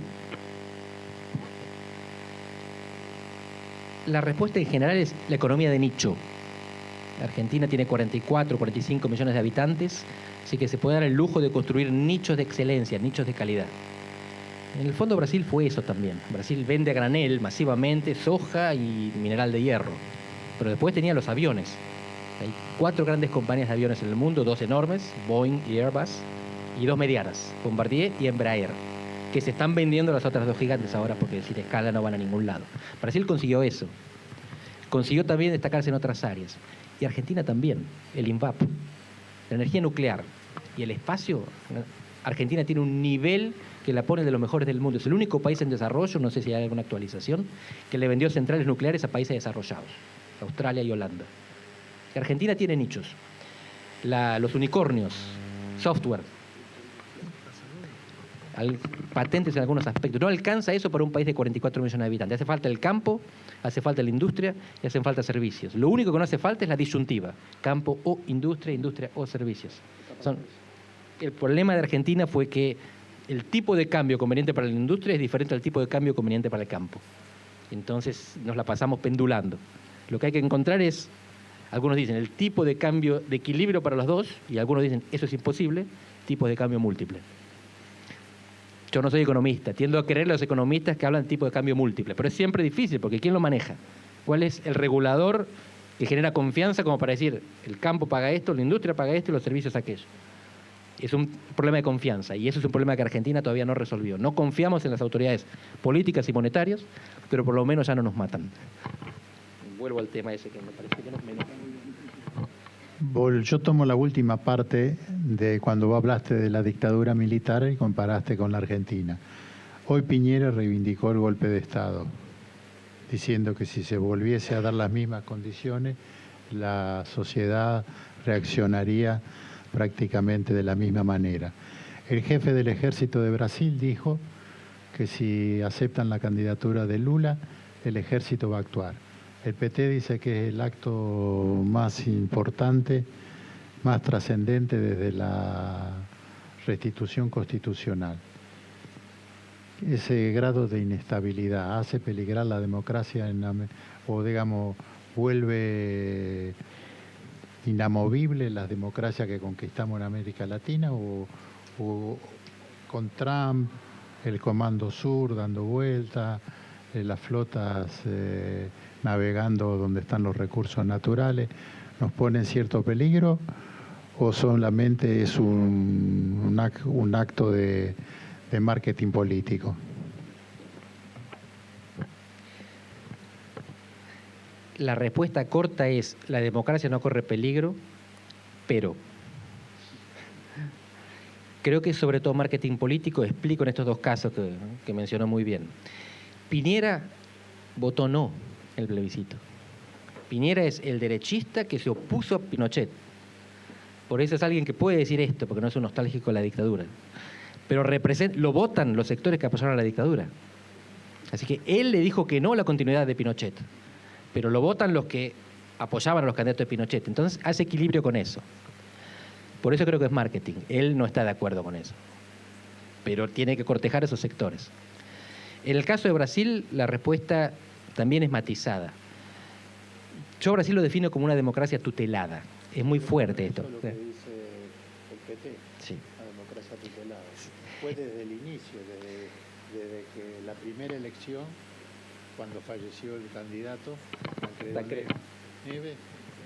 [SPEAKER 1] La respuesta en general es la economía de nicho. Argentina tiene 44, 45 millones de habitantes, así que se puede dar el lujo de construir nichos de excelencia, nichos de calidad. En el fondo Brasil fue eso también. Brasil vende a granel masivamente soja y mineral de hierro, pero después tenía los aviones. Hay 4 grandes compañías de aviones en el mundo, 2 enormes, Boeing y Airbus, y 2 medianas, Bombardier y Embraer, que se están vendiendo las otras 2 gigantes ahora porque sin escala no van a ningún lado. Brasil consiguió eso. Consiguió también destacarse en otras áreas. Y Argentina también, el INVAP, la energía nuclear y el espacio. Argentina tiene un nivel que la pone de los mejores del mundo. Es el único país en desarrollo, no sé si hay alguna actualización, que le vendió centrales nucleares a países desarrollados, Australia y Holanda. Argentina tiene nichos. Los unicornios, software, patentes en algunos aspectos. No alcanza eso para un país de 44 millones de habitantes. Hace falta el campo, hace falta la industria y hacen falta servicios. Lo único que no hace falta es la disyuntiva, campo o industria, industria o servicios. El problema de Argentina fue que el tipo de cambio conveniente para la industria es diferente al tipo de cambio conveniente para el campo. Entonces nos la pasamos pendulando. Lo que hay que encontrar es, algunos dicen, el tipo de cambio de equilibrio para los dos, y algunos dicen, eso es imposible, tipos de cambio múltiple. Yo no soy economista, tiendo a creer a los economistas que hablan de tipo de cambio múltiple, pero es siempre difícil, porque ¿quién lo maneja? ¿Cuál es el regulador que genera confianza como para decir, el campo paga esto, la industria paga esto y los servicios aquello? Es un problema de confianza, y eso es un problema que Argentina todavía no resolvió. No confiamos en las autoridades políticas y monetarias, pero por lo menos ya no nos matan. Vuelvo al tema ese que me parece que no es menos.
[SPEAKER 5] Yo tomo la última parte de cuando vos hablaste de la dictadura militar y comparaste con la Argentina. Hoy Piñera reivindicó el golpe de Estado, diciendo que si se volviese a dar las mismas condiciones, la sociedad reaccionaría prácticamente de la misma manera. El jefe del ejército de Brasil dijo que si aceptan la candidatura de Lula, el ejército va a actuar. El PT dice que es el acto más importante, más trascendente desde la restitución constitucional. Ese grado de inestabilidad hace peligrar la democracia o digamos, vuelve inamovible la democracia que conquistamos en América Latina o con Trump, el Comando Sur dando vueltas, las flotas navegando donde están los recursos naturales, ¿nos pone en cierto peligro o solamente es un acto de marketing político?
[SPEAKER 1] La respuesta corta es, la democracia no corre peligro, pero creo que es sobre todo marketing político. Explico en estos 2 casos que mencionó muy bien. Piñera votó no en el plebiscito. Piñera es el derechista que se opuso a Pinochet. Por eso es alguien que puede decir esto, porque no es un nostálgico de la dictadura. Pero lo votan los sectores que apoyaron a la dictadura. Así que él le dijo que no a la continuidad de Pinochet, pero lo votan los que apoyaban a los candidatos de Pinochet. Entonces hace equilibrio con eso. Por eso creo que es marketing. Él no está de acuerdo con eso, pero tiene que cortejar esos sectores. En el caso de Brasil, la respuesta también es matizada. Yo Brasil lo defino como una democracia tutelada. Es muy fuerte esto.
[SPEAKER 5] Eso es lo que dice el PT,
[SPEAKER 1] sí.
[SPEAKER 5] La democracia tutelada. Fue desde el inicio, desde que la primera elección, cuando falleció el candidato, Tancredo Neves,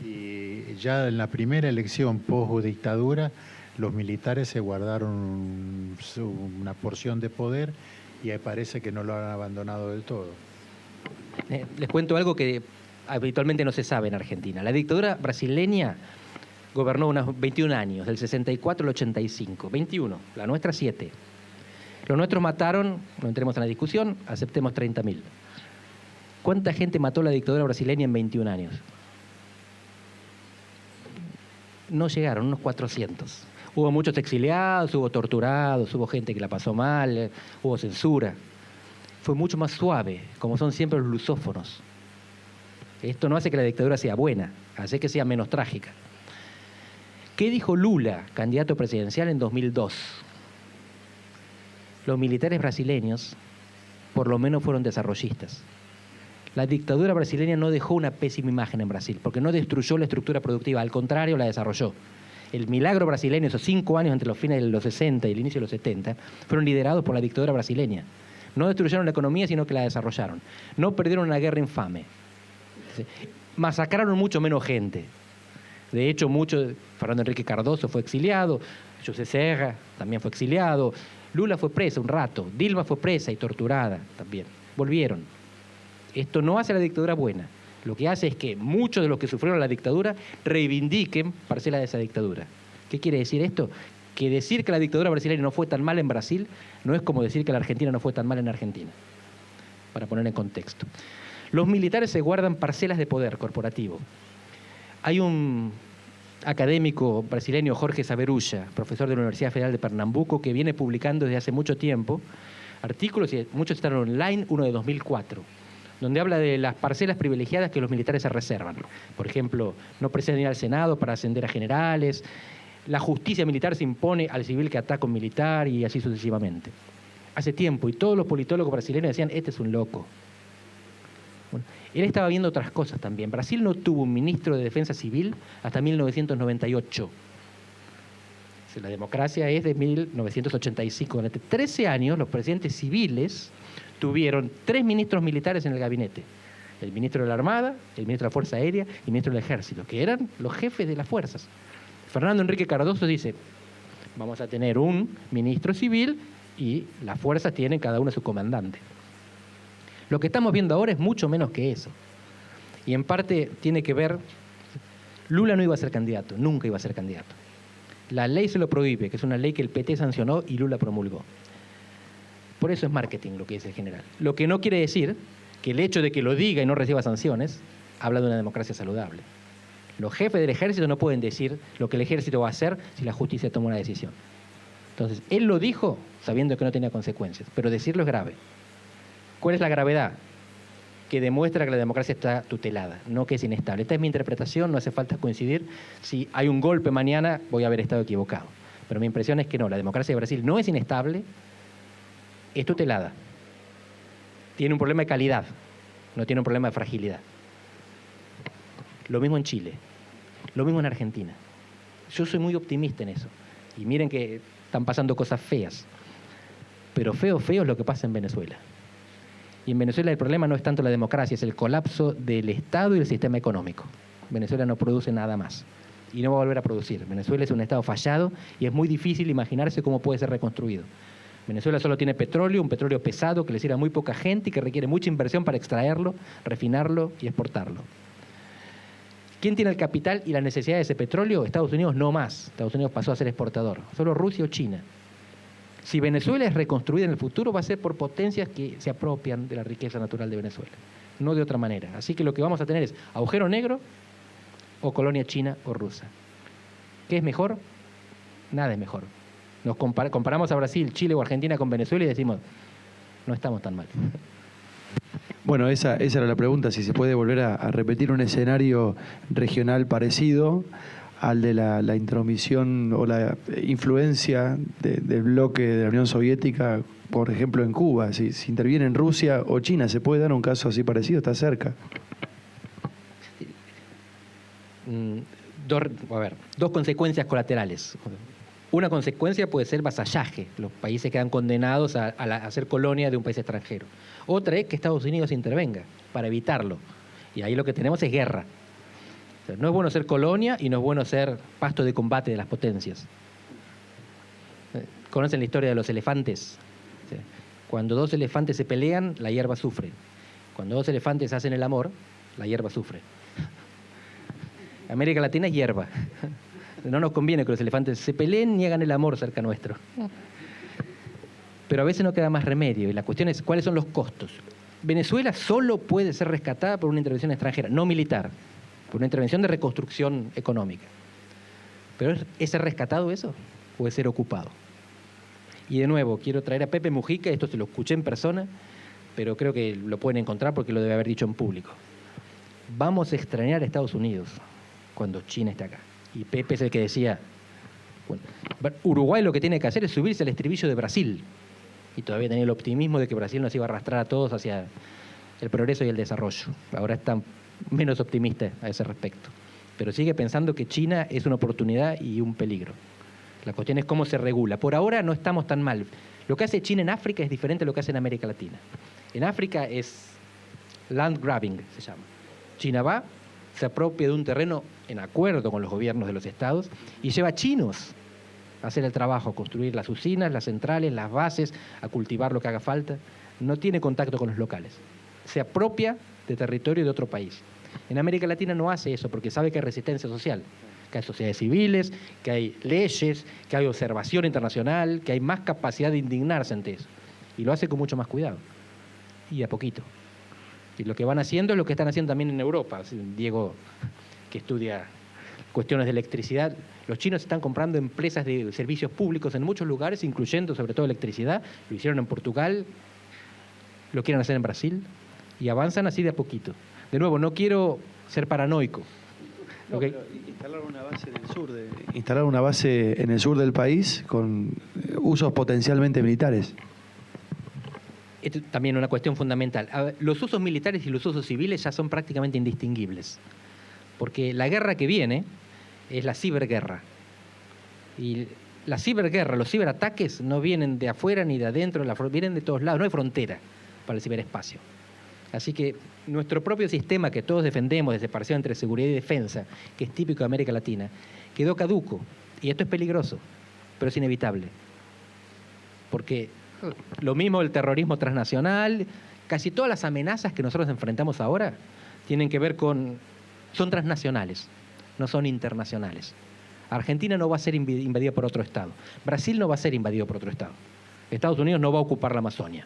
[SPEAKER 5] y ya en la primera elección post-dictadura, los militares se guardaron una porción de poder y parece que no lo han abandonado del todo.
[SPEAKER 1] Les cuento algo que habitualmente no se sabe en Argentina. La dictadura brasileña gobernó unos 21 años, del 64 al 85. 21, la nuestra 7. Los nuestros mataron, no entremos en la discusión, aceptemos 30.000. ¿Cuánta gente mató la dictadura brasileña en 21 años? No llegaron, unos 400. Hubo muchos exiliados, hubo torturados, hubo gente que la pasó mal, hubo censura. Fue mucho más suave, como son siempre los lusófonos. Esto no hace que la dictadura sea buena, hace que sea menos trágica. ¿Qué dijo Lula, candidato presidencial en 2002? Los militares brasileños, por lo menos, fueron desarrollistas. La dictadura brasileña no dejó una pésima imagen en Brasil, porque no destruyó la estructura productiva, al contrario, la desarrolló. El milagro brasileño, esos 5 años entre los fines de los 60 y el inicio de los 70, fueron liderados por la dictadura brasileña. No destruyeron la economía, sino que la desarrollaron. No perdieron una guerra infame. Masacraron mucho menos gente. De hecho, Fernando Henrique Cardoso fue exiliado, José Serra también fue exiliado, Lula fue presa un rato, Dilma fue presa y torturada también. Volvieron. Esto no hace a la dictadura buena. Lo que hace es que muchos de los que sufrieron la dictadura reivindiquen parcelas de esa dictadura. ¿Qué quiere decir esto? Que decir que la dictadura brasileña no fue tan mal en Brasil no es como decir que la Argentina no fue tan mal en Argentina, para poner en contexto. Los militares se guardan parcelas de poder corporativo. Hay un académico brasileño, Jorge Saverulla, profesor de la Universidad Federal de Pernambuco, que viene publicando desde hace mucho tiempo artículos, y muchos están online, uno de 2004, donde habla de las parcelas privilegiadas que los militares se reservan. Por ejemplo, no precisan ir al Senado para ascender a generales, la justicia militar se impone al civil que ataca a un militar y así sucesivamente. Hace tiempo, y todos los politólogos brasileños decían, este es un loco. Bueno, él estaba viendo otras cosas también. Brasil no tuvo un ministro de defensa civil hasta 1998. La democracia es de 1985. Durante 13 años los presidentes civiles tuvieron 3 ministros militares en el gabinete. El ministro de la Armada, el ministro de la Fuerza Aérea y el ministro del Ejército, que eran los jefes de las fuerzas. Fernando Henrique Cardoso dice, vamos a tener un ministro civil y las fuerzas tienen cada uno su comandante. Lo que estamos viendo ahora es mucho menos que eso. Y en parte tiene que ver, Lula no iba a ser candidato, nunca iba a ser candidato. La ley se lo prohíbe, que es una ley que el PT sancionó y Lula promulgó. Por eso es marketing lo que dice el general. Lo que no quiere decir que el hecho de que lo diga y no reciba sanciones habla de una democracia saludable. Los jefes del ejército no pueden decir lo que el ejército va a hacer si la justicia toma una decisión. Entonces, él lo dijo sabiendo que no tenía consecuencias, pero decirlo es grave. ¿Cuál es la gravedad? Que demuestra que la democracia está tutelada, no que es inestable. Esta es mi interpretación, no hace falta coincidir. Si hay un golpe mañana, voy a haber estado equivocado. Pero mi impresión es que no, la democracia de Brasil no es inestable, es tutelada. Tiene un problema de calidad, no tiene un problema de fragilidad. Lo mismo en Chile, lo mismo en Argentina. Yo soy muy optimista en eso. Y miren que están pasando cosas feas. Pero feo es lo que pasa en Venezuela. Y en Venezuela el problema no es tanto la democracia, es el colapso del Estado y del sistema económico. Venezuela no produce nada más y no va a volver a producir. Venezuela es un Estado fallado y es muy difícil imaginarse cómo puede ser reconstruido. Venezuela solo tiene petróleo, un petróleo pesado que le sirve a muy poca gente y que requiere mucha inversión para extraerlo, refinarlo y exportarlo. ¿Quién tiene el capital y la necesidad de ese petróleo? Estados Unidos no más. Estados Unidos pasó a ser exportador. Solo Rusia o China. Si Venezuela es reconstruida en el futuro, va a ser por potencias que se apropian de la riqueza natural de Venezuela, no de otra manera. Así que lo que vamos a tener es agujero negro o colonia china o rusa. ¿Qué es mejor? Nada es mejor. Nos comparamos a Brasil, Chile o Argentina con Venezuela y decimos, no estamos tan mal.
[SPEAKER 6] Bueno, esa era la pregunta, si se puede volver a repetir un escenario regional parecido al de la intromisión o la influencia del bloque de la Unión Soviética, por ejemplo, en Cuba. Si interviene en Rusia o China, ¿se puede dar un caso así parecido? ¿Está cerca?
[SPEAKER 1] Dos consecuencias colaterales. Una consecuencia puede ser vasallaje. Los países quedan condenados a ser colonia de un país extranjero. Otra es que Estados Unidos intervenga para evitarlo. Y ahí lo que tenemos es guerra. O sea, no es bueno ser colonia y no es bueno ser pasto de combate de las potencias. ¿Conocen la historia de los elefantes? Cuando 2 elefantes se pelean, la hierba sufre. Cuando 2 elefantes hacen el amor, la hierba sufre. América Latina es hierba. No nos conviene que los elefantes se peleen ni hagan el amor cerca nuestro. Pero a veces no queda más remedio. Y la cuestión es, ¿cuáles son los costos? Venezuela solo puede ser rescatada por una intervención extranjera, no militar, por una intervención de reconstrucción económica. Pero ¿es ser rescatado eso o es ser ocupado? Y de nuevo, quiero traer a Pepe Mujica, esto se lo escuché en persona, pero creo que lo pueden encontrar porque lo debe haber dicho en público. Vamos a extrañar a Estados Unidos cuando China esté acá. Y Pepe es el que decía, bueno, Uruguay lo que tiene que hacer es subirse al estribillo de Brasil. Y todavía tenía el optimismo de que Brasil nos iba a arrastrar a todos hacia el progreso y el desarrollo. Ahora está menos optimista a ese respecto. Pero sigue pensando que China es una oportunidad y un peligro. La cuestión es cómo se regula. Por ahora no estamos tan mal. Lo que hace China en África es diferente a lo que hace en América Latina. En África es land grabbing, se llama. China va, se apropia de un terreno en acuerdo con los gobiernos de los estados y lleva a chinos a hacer el trabajo, a construir las usinas, las centrales, las bases, a cultivar lo que haga falta. No tiene contacto con los locales. Se apropia de territorio de otro país. En América Latina no hace eso porque sabe que hay resistencia social, que hay sociedades civiles, que hay leyes, que hay observación internacional, que hay más capacidad de indignarse ante eso. Y lo hace con mucho más cuidado. Y a poquito. Y lo que van haciendo es lo que están haciendo también en Europa. Diego, que estudia cuestiones de electricidad, los chinos están comprando empresas de servicios públicos en muchos lugares, incluyendo sobre todo electricidad. Lo hicieron en Portugal, lo quieren hacer en Brasil, y avanzan así de a poquito. De nuevo, no quiero ser paranoico.
[SPEAKER 6] No, pero instalar una base en el sur instalar una base en el sur del país con usos potencialmente militares.
[SPEAKER 1] Esto es también una cuestión fundamental. A ver, los usos militares y los usos civiles ya son prácticamente indistinguibles. Porque la guerra que viene es la ciberguerra. Y la ciberguerra, los ciberataques no vienen de afuera ni de adentro, vienen de todos lados. No hay frontera para el ciberespacio. Así que nuestro propio sistema que todos defendemos de separación entre seguridad y defensa, que es típico de América Latina, quedó caduco. Y esto es peligroso, pero es inevitable. Porque lo mismo el terrorismo transnacional, casi todas las amenazas que nosotros enfrentamos ahora tienen que ver son transnacionales, no son internacionales. Argentina no va a ser invadida por otro Estado. Brasil no va a ser invadido por otro Estado. Estados Unidos no va a ocupar la Amazonia.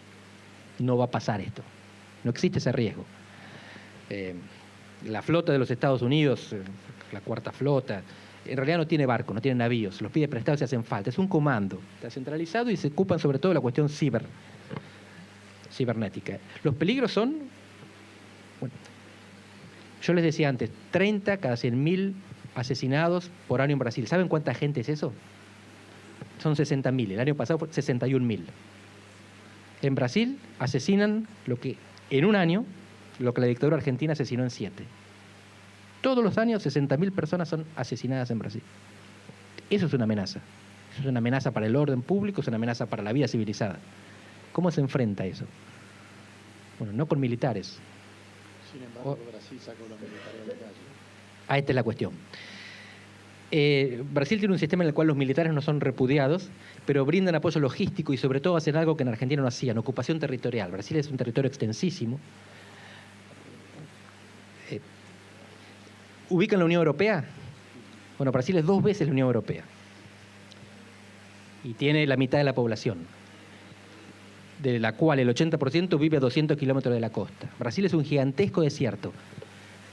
[SPEAKER 1] No va a pasar esto. No existe ese riesgo. La flota de los Estados Unidos, la cuarta flota, en realidad no tiene barcos, no tiene navíos, los pide prestados si hacen falta. Es un comando, está centralizado y se ocupan sobre todo de la cuestión cibernética. Los peligros son, bueno, yo les decía antes, 30 cada 100.000 asesinados por año en Brasil. ¿Saben cuánta gente es eso? Son 60.000. El año pasado fue 61.000. En Brasil asesinan en un año lo que la dictadura argentina asesinó en 7. Todos los años 60.000 personas son asesinadas en Brasil. Eso es una amenaza. Eso es una amenaza para el orden público, es una amenaza para la vida civilizada. ¿Cómo se enfrenta eso? Bueno, no con militares.
[SPEAKER 5] Sin embargo, Brasil sacó los militares de la calle.
[SPEAKER 1] Esta es la cuestión. Brasil tiene un sistema en el cual los militares no son repudiados, pero brindan apoyo logístico y sobre todo hacen algo que en Argentina no hacían, ocupación territorial. Brasil es un territorio extensísimo. ¿Ubican la Unión Europea? Bueno, Brasil es 2 veces la Unión Europea. Y tiene la mitad de la población, de la cual el 80% vive a 200 kilómetros de la costa. Brasil es un gigantesco desierto,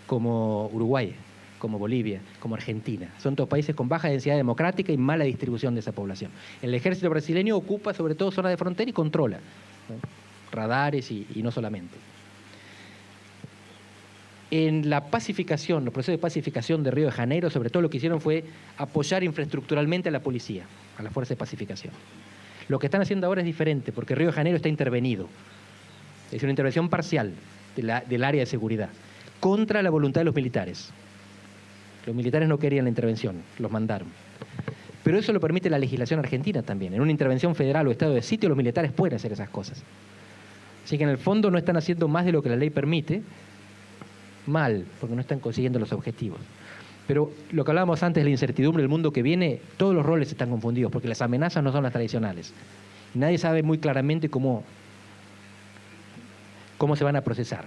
[SPEAKER 1] como Uruguay, como Bolivia, como Argentina. Son todos países con baja densidad democrática y mala distribución de esa población. El ejército brasileño ocupa sobre todo zonas de frontera y controla, ¿no? Radares y no solamente. En la pacificación, los procesos de pacificación de Río de Janeiro, sobre todo lo que hicieron fue apoyar infraestructuralmente a la policía, a la fuerza de pacificación. Lo que están haciendo ahora es diferente, porque Río de Janeiro está intervenido. Es una intervención parcial del área de seguridad, contra la voluntad de los militares. Los militares no querían la intervención, los mandaron. Pero eso lo permite la legislación argentina también. En una intervención federal o estado de sitio, los militares pueden hacer esas cosas. Así que en el fondo no están haciendo más de lo que la ley permite, mal, porque no están consiguiendo los objetivos. Pero lo que hablábamos antes de la incertidumbre del mundo que viene, todos los roles están confundidos, porque las amenazas no son las tradicionales. Nadie sabe muy claramente cómo se van a procesar.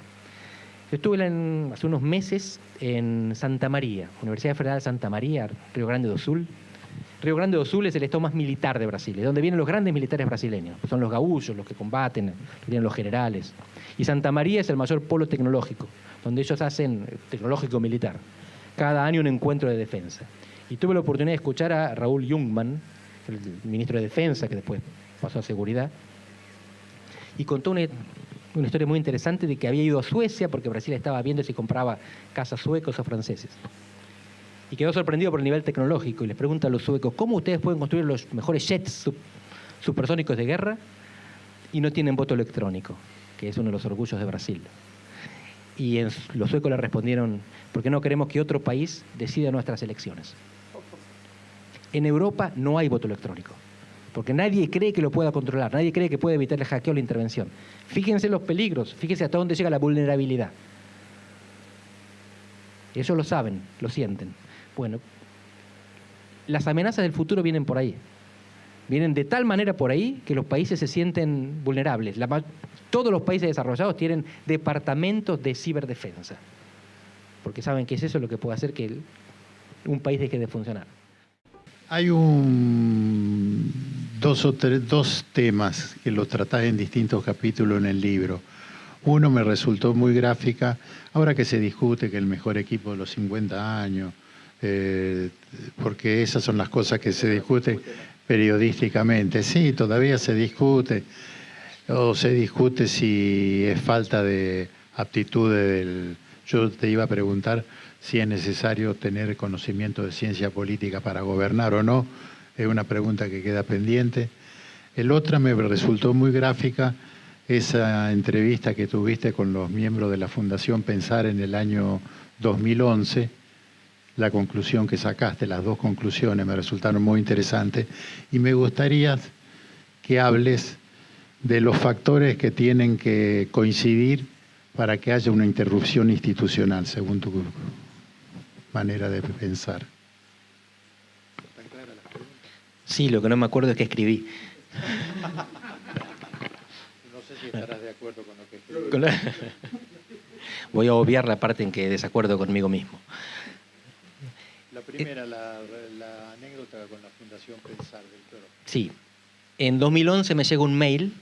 [SPEAKER 1] Yo estuve hace unos meses en Santa María, Universidad Federal de Santa María, Río Grande do Sul, Río Grande do Sul es el estado más militar de Brasil, es donde vienen los grandes militares brasileños, son los gaúchos, los que combaten, vienen los generales. Y Santa María es el mayor polo tecnológico, donde ellos hacen tecnológico militar. Cada año un encuentro de defensa. Y tuve la oportunidad de escuchar a Raúl Jungmann, el ministro de Defensa, que después pasó a Seguridad, y contó una historia muy interesante de que había ido a Suecia porque Brasil estaba viendo si compraba casas suecos o franceses. Y quedó sorprendido por el nivel tecnológico y les pregunta a los suecos, ¿cómo ustedes pueden construir los mejores jets supersónicos de guerra y no tienen voto electrónico? Que es uno de los orgullos de Brasil. Y los suecos le respondieron, porque no queremos que otro país decida nuestras elecciones. En Europa no hay voto electrónico, porque nadie cree que lo pueda controlar, nadie cree que puede evitar el hackeo o la intervención. Fíjense los peligros, fíjense hasta dónde llega la vulnerabilidad. Ellos lo saben, lo sienten. Bueno, las amenazas del futuro vienen por ahí. Vienen de tal manera por ahí que los países se sienten vulnerables. Todos los países desarrollados tienen departamentos de ciberdefensa, porque saben que es eso lo que puede hacer que un país deje de funcionar.
[SPEAKER 5] Hay dos temas que los tratás en distintos capítulos en el libro. Uno me resultó muy gráfica, ahora que se discute que el mejor equipo de los 50 años, porque esas son las cosas que se discuten periodísticamente. Sí, todavía se discute, o se discute si es falta de aptitudes del... Yo te iba a preguntar si es necesario tener conocimiento de ciencia política para gobernar o no. Es una pregunta que queda pendiente. El otro me resultó muy gráfica, esa entrevista que tuviste con los miembros de la Fundación Pensar en el año 2011, la conclusión que sacaste, las dos conclusiones me resultaron muy interesantes y me gustaría que hables de los factores que tienen que coincidir para que haya una interrupción institucional, según tu manera de pensar.
[SPEAKER 1] Sí, lo que no me acuerdo es que escribí.
[SPEAKER 5] No sé si estarás de acuerdo con lo que escribí.
[SPEAKER 1] Voy a obviar la parte en que desacuerdo conmigo mismo.
[SPEAKER 5] La primera, la anécdota con la Fundación Pensar del Toro.
[SPEAKER 1] Sí. En 2011 me llega un mail.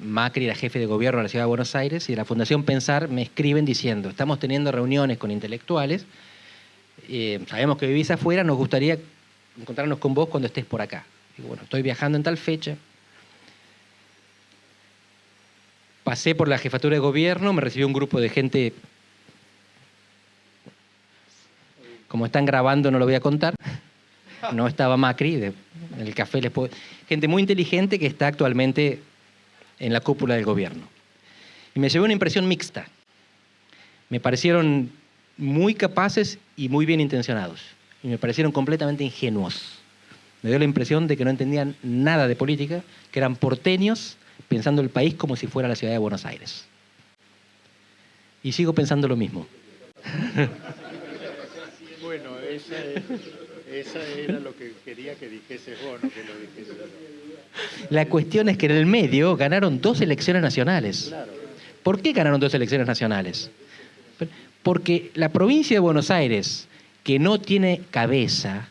[SPEAKER 1] Macri era jefe de gobierno de la Ciudad de Buenos Aires y de la Fundación Pensar me escriben diciendo, estamos teniendo reuniones con intelectuales, sabemos que vivís afuera, nos gustaría encontrarnos con vos cuando estés por acá. Digo, bueno, estoy viajando en tal fecha. Pasé por la jefatura de gobierno, me recibió un grupo de gente, como están grabando no lo voy a contar, no estaba Macri, en el café les puedo... Gente muy inteligente que está actualmente en la cúpula del gobierno. Y me llevé una impresión mixta. Me parecieron muy capaces y muy bien intencionados. Y me parecieron completamente ingenuos. Me dio la impresión de que no entendían nada de política, que eran porteños pensando el país como si fuera la ciudad de Buenos Aires. Y sigo pensando lo mismo.
[SPEAKER 5] Bueno, esa era lo que quería que dijese vos, no que lo dijese yo.
[SPEAKER 1] La cuestión es que en el medio ganaron 2 elecciones nacionales.
[SPEAKER 5] Claro.
[SPEAKER 1] ¿Por qué ganaron 2 elecciones nacionales? Porque la provincia de Buenos Aires, que no tiene cabeza,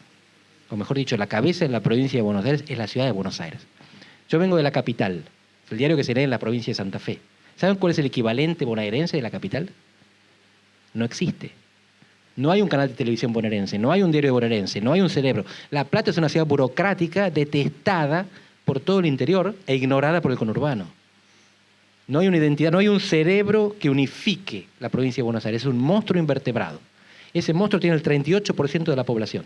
[SPEAKER 1] o mejor dicho, la cabeza de la provincia de Buenos Aires es la ciudad de Buenos Aires. Yo vengo de la capital, el diario que se lee en la provincia de Santa Fe. ¿Saben cuál es el equivalente bonaerense de la capital? No existe. No hay un canal de televisión bonaerense, no hay un diario bonaerense, no hay un cerebro. La Plata es una ciudad burocrática, detestada por todo el interior e ignorada por el conurbano. No hay una identidad, no hay un cerebro que unifique la provincia de Buenos Aires. Es un monstruo invertebrado. Ese monstruo tiene el 38% de la población.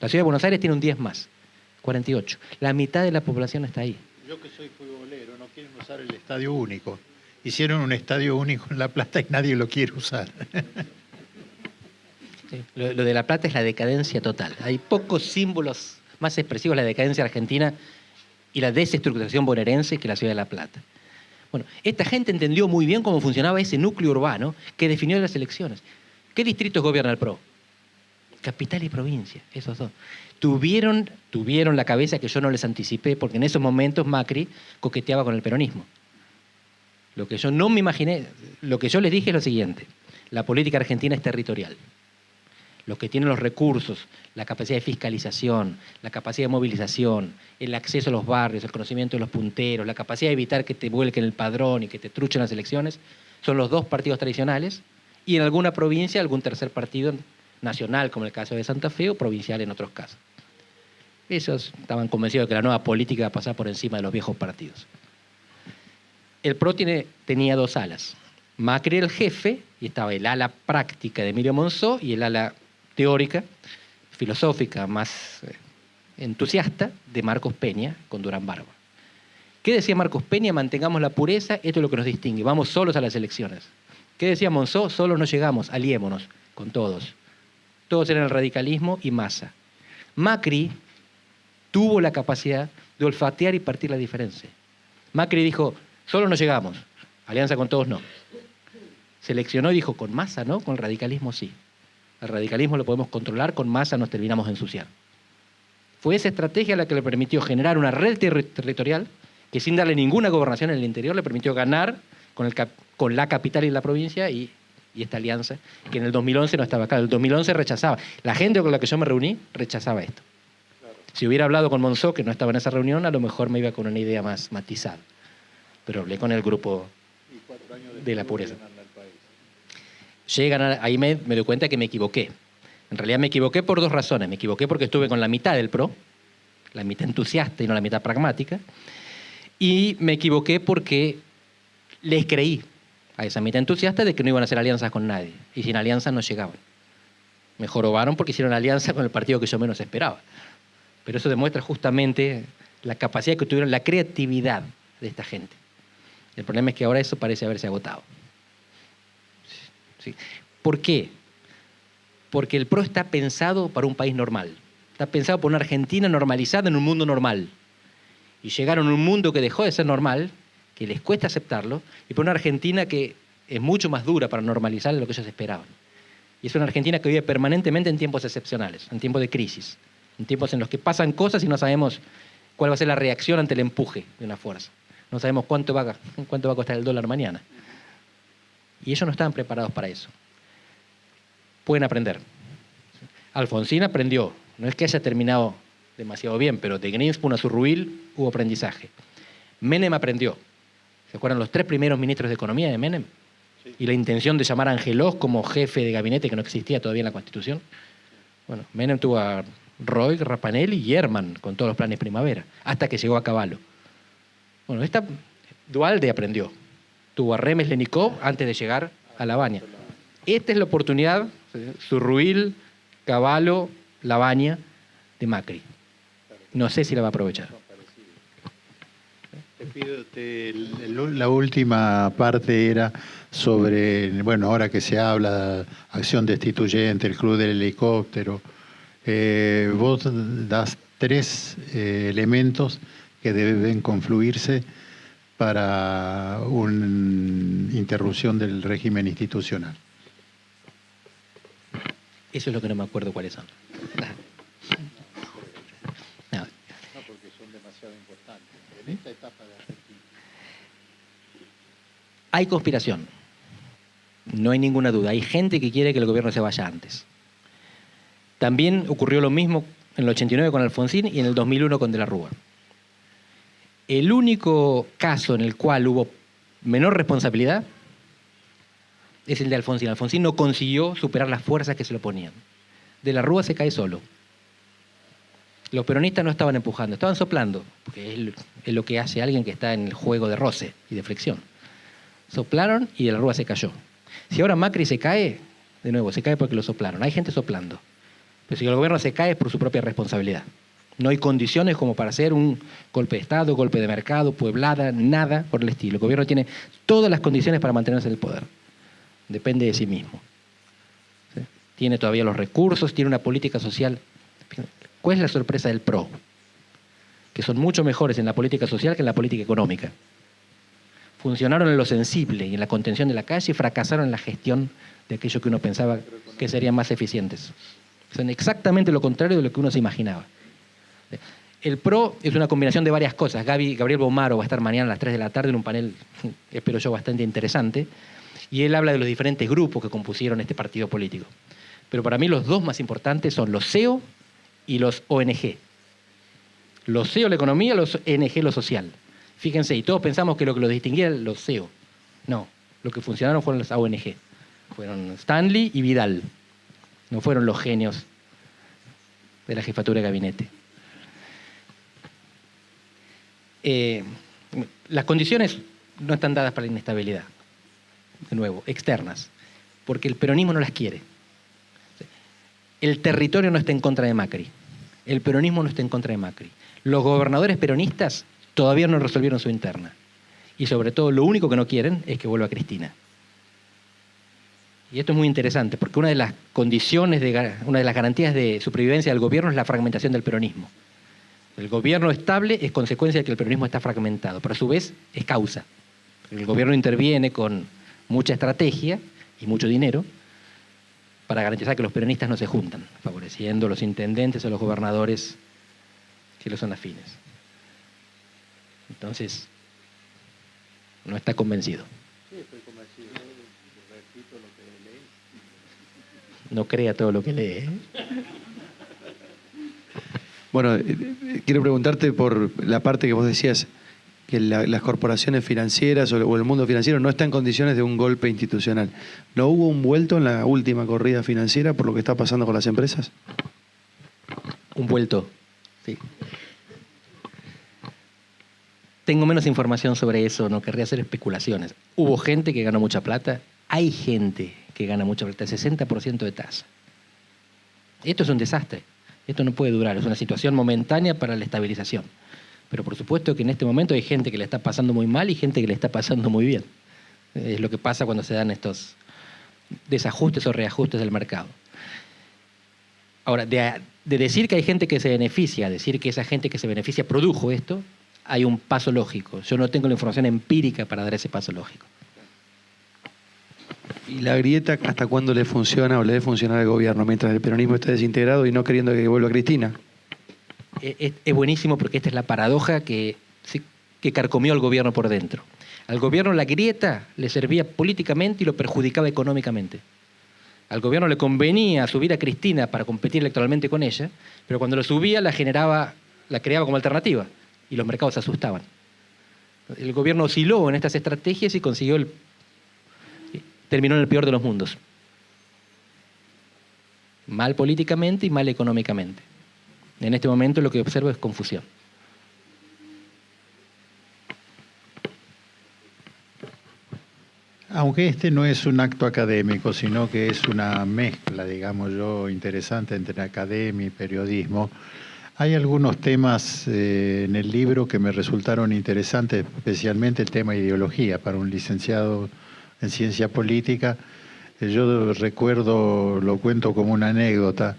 [SPEAKER 1] La ciudad de Buenos Aires tiene un 10 más, 48. La mitad de la población está ahí.
[SPEAKER 5] Yo que soy futbolero, no quieren usar el estadio único. Hicieron un estadio único en La Plata y nadie lo quiere usar.
[SPEAKER 1] Sí, lo de La Plata es la decadencia total. Hay pocos símbolos más expresivos de la decadencia argentina y la desestructuración bonaerense que la ciudad de La Plata. Bueno, esta gente entendió muy bien cómo funcionaba ese núcleo urbano que definió las elecciones. ¿Qué distritos gobierna el PRO? Capital y provincia, esos dos. Tuvieron la cabeza que yo no les anticipé, porque en esos momentos Macri coqueteaba con el peronismo. Lo que yo no me imaginé, lo que yo les dije es lo siguiente: la política argentina es territorial. los que tienen los recursos, la capacidad de fiscalización, la capacidad de movilización, el acceso a los barrios, el conocimiento de los punteros, la capacidad de evitar que te vuelquen el padrón y que te truchen las elecciones, son los dos partidos tradicionales, y en alguna provincia algún tercer partido nacional, como el caso de Santa Fe, o provincial en otros casos. Ellos estaban convencidos de que la nueva política iba a pasar por encima de los viejos partidos. El PRO tenía dos alas. Macri era el jefe, y estaba el ala práctica de Emilio Monzó y el ala teórica, filosófica, más entusiasta, de Marcos Peña con Durán Barba. ¿Qué decía Marcos Peña? Mantengamos la pureza, esto es lo que nos distingue, vamos solos a las elecciones. ¿Qué decía Monzó? Solos no llegamos, aliémonos con todos. Todos eran el radicalismo y Massa. Macri tuvo la capacidad de olfatear y partir la diferencia. Macri dijo, solos no llegamos, alianza con todos no. Seleccionó y dijo, con Massa no, con el radicalismo sí. El radicalismo lo podemos controlar, con Massa nos terminamos de ensuciar. Fue esa estrategia la que le permitió generar una red territorial que sin darle ninguna gobernación en el interior le permitió ganar con la capital y la provincia y esta alianza, que en el 2011 no estaba acá. En el 2011 rechazaba. La gente con la que yo me reuní rechazaba esto. Si hubiera hablado con Monzó, que no estaba en esa reunión, a lo mejor me iba con una idea más matizada. Pero hablé con el grupo de la pureza. Ahí me doy cuenta que me equivoqué. En realidad me equivoqué por dos razones. Me equivoqué porque estuve con la mitad del PRO, la mitad entusiasta y no la mitad pragmática. Y me equivoqué porque les creí a esa mitad entusiasta de que no iban a hacer alianzas con nadie. Y sin alianzas no llegaban. Me jorobaron porque hicieron alianza con el partido que yo menos esperaba. Pero eso demuestra justamente la capacidad que tuvieron, la creatividad de esta gente. El problema es que ahora eso parece haberse agotado. ¿Sí? ¿Por qué? Porque el PRO está pensado para un país normal. Está pensado por una Argentina normalizada en un mundo normal. Y llegaron a un mundo que dejó de ser normal, que les cuesta aceptarlo, y por una Argentina que es mucho más dura para normalizar de lo que ellos esperaban. Y es una Argentina que vive permanentemente en tiempos excepcionales, en tiempos de crisis, en tiempos en los que pasan cosas y no sabemos cuál va a ser la reacción ante el empuje de una fuerza. No sabemos cuánto va a costar el dólar mañana. Y ellos no estaban preparados para eso. Pueden aprender. Alfonsín aprendió. No es que haya terminado demasiado bien, pero de Greenspoon a Zurruil hubo aprendizaje. Menem aprendió. ¿Se acuerdan los 3 primeros ministros de Economía de Menem? Sí. Y la intención de llamar a Angelós como jefe de gabinete, que no existía todavía en la Constitución. Bueno, Menem tuvo a Roig, Rapanelli y Herman con todos los planes primavera, hasta que llegó a Cavallo. Bueno, Duhalde aprendió. Tuvo a Remes Lenikov antes de llegar a Lavagna. Esta es la oportunidad, Zurruil, Cavallo, Lavagna, de Macri. No sé si la va a aprovechar.
[SPEAKER 5] Te pido, la última parte era sobre, bueno, ahora que se habla de acción destituyente, el club del helicóptero, vos das 3 elementos que deben confluirse para una interrupción del régimen institucional.
[SPEAKER 1] Eso es lo que no me acuerdo cuáles son. No,
[SPEAKER 5] porque son demasiado importantes. En esta etapa de Argentina.
[SPEAKER 1] Hay conspiración. No hay ninguna duda. Hay gente que quiere que el gobierno se vaya antes. También ocurrió lo mismo en el 89 con Alfonsín y en el 2001 con De la Rúa. El único caso en el cual hubo menor responsabilidad es el de Alfonsín. Alfonsín no consiguió superar las fuerzas que se lo ponían. De la Rúa se cae solo. Los peronistas no estaban empujando, estaban soplando, porque es lo que hace alguien que está en el juego de roce y de flexión. Soplaron y De la Rúa se cayó. Si ahora Macri se cae, de nuevo, se cae porque lo soplaron. Hay gente soplando. Pero si el gobierno se cae es por su propia responsabilidad. No hay condiciones como para hacer un golpe de Estado, golpe de mercado, pueblada, nada por el estilo. El gobierno tiene todas las condiciones para mantenerse en el poder. Depende de sí mismo. ¿Sí? Tiene todavía los recursos, tiene una política social. ¿Cuál es la sorpresa del PRO? Que son mucho mejores en la política social que en la política económica. Funcionaron en lo sensible y en la contención de la calle y fracasaron en la gestión de aquello que uno pensaba que serían más eficientes. Son exactamente lo contrario de lo que uno se imaginaba. El PRO es una combinación de varias cosas. Gabriel Bomaro va a estar mañana a las 3 de la tarde en un panel, espero yo, bastante interesante. Y él habla de los diferentes grupos que compusieron este partido político. Pero para mí los dos más importantes son los CEO y los ONG. Los CEO la economía, los ONG lo social. Fíjense, y todos pensamos que lo que los distinguía eran los CEO. No, lo que funcionaron fueron las ONG. Fueron Stanley y Vidal. No fueron los genios de la jefatura de gabinete. Las condiciones no están dadas para la inestabilidad, de nuevo, externas, porque el peronismo no las quiere. El territorio no está en contra de Macri, el peronismo no está en contra de Macri. Los gobernadores peronistas todavía no resolvieron su interna. Y sobre todo, lo único que no quieren es que vuelva Cristina. Y esto es muy interesante, porque una de las condiciones, una de las garantías de supervivencia del gobierno es la fragmentación del peronismo. El gobierno estable es consecuencia de que el peronismo está fragmentado, pero a su vez es causa. El gobierno interviene con mucha estrategia y mucho dinero para garantizar que los peronistas no se juntan, favoreciendo a los intendentes o los gobernadores que les son afines. Entonces, no está convencido.
[SPEAKER 5] Sí, estoy convencido. Repito lo que leí.
[SPEAKER 1] No crea todo lo que lee.
[SPEAKER 6] Bueno, quiero preguntarte por la parte que vos decías, que las corporaciones financieras o el mundo financiero no está en condiciones de un golpe institucional. ¿No hubo un vuelto en la última corrida financiera por lo que está pasando con las empresas?
[SPEAKER 1] Un vuelto, sí. Tengo menos información sobre eso, no querría hacer especulaciones. Hubo gente que ganó mucha plata, hay gente que gana mucha plata, 60% de tasa. Esto es un desastre, esto no puede durar, es una situación momentánea para la estabilización. Pero por supuesto que en este momento hay gente que le está pasando muy mal y gente que le está pasando muy bien. Es lo que pasa cuando se dan estos desajustes o reajustes del mercado. Ahora, de decir que hay gente que se beneficia, decir que esa gente que se beneficia produjo esto, hay un paso lógico. Yo no tengo la información empírica para dar ese paso lógico.
[SPEAKER 6] ¿Y la grieta hasta cuándo le funciona o le debe funcionar al gobierno mientras el peronismo esté desintegrado y no queriendo que vuelva Cristina?
[SPEAKER 1] Es buenísimo porque esta es la paradoja que carcomió al gobierno por dentro. Al gobierno la grieta le servía políticamente y lo perjudicaba económicamente. Al gobierno le convenía subir a Cristina para competir electoralmente con ella, pero cuando lo subía la creaba como alternativa y los mercados se asustaban. El gobierno osciló en estas estrategias y terminó en el peor de los mundos. Mal políticamente y mal económicamente. En este momento lo que observo es confusión.
[SPEAKER 5] Aunque este no es un acto académico, sino que es una mezcla, digamos yo, interesante entre academia y periodismo, hay algunos temas en el libro que me resultaron interesantes, especialmente el tema ideología. Para un licenciado en ciencia política, yo recuerdo, lo cuento como una anécdota,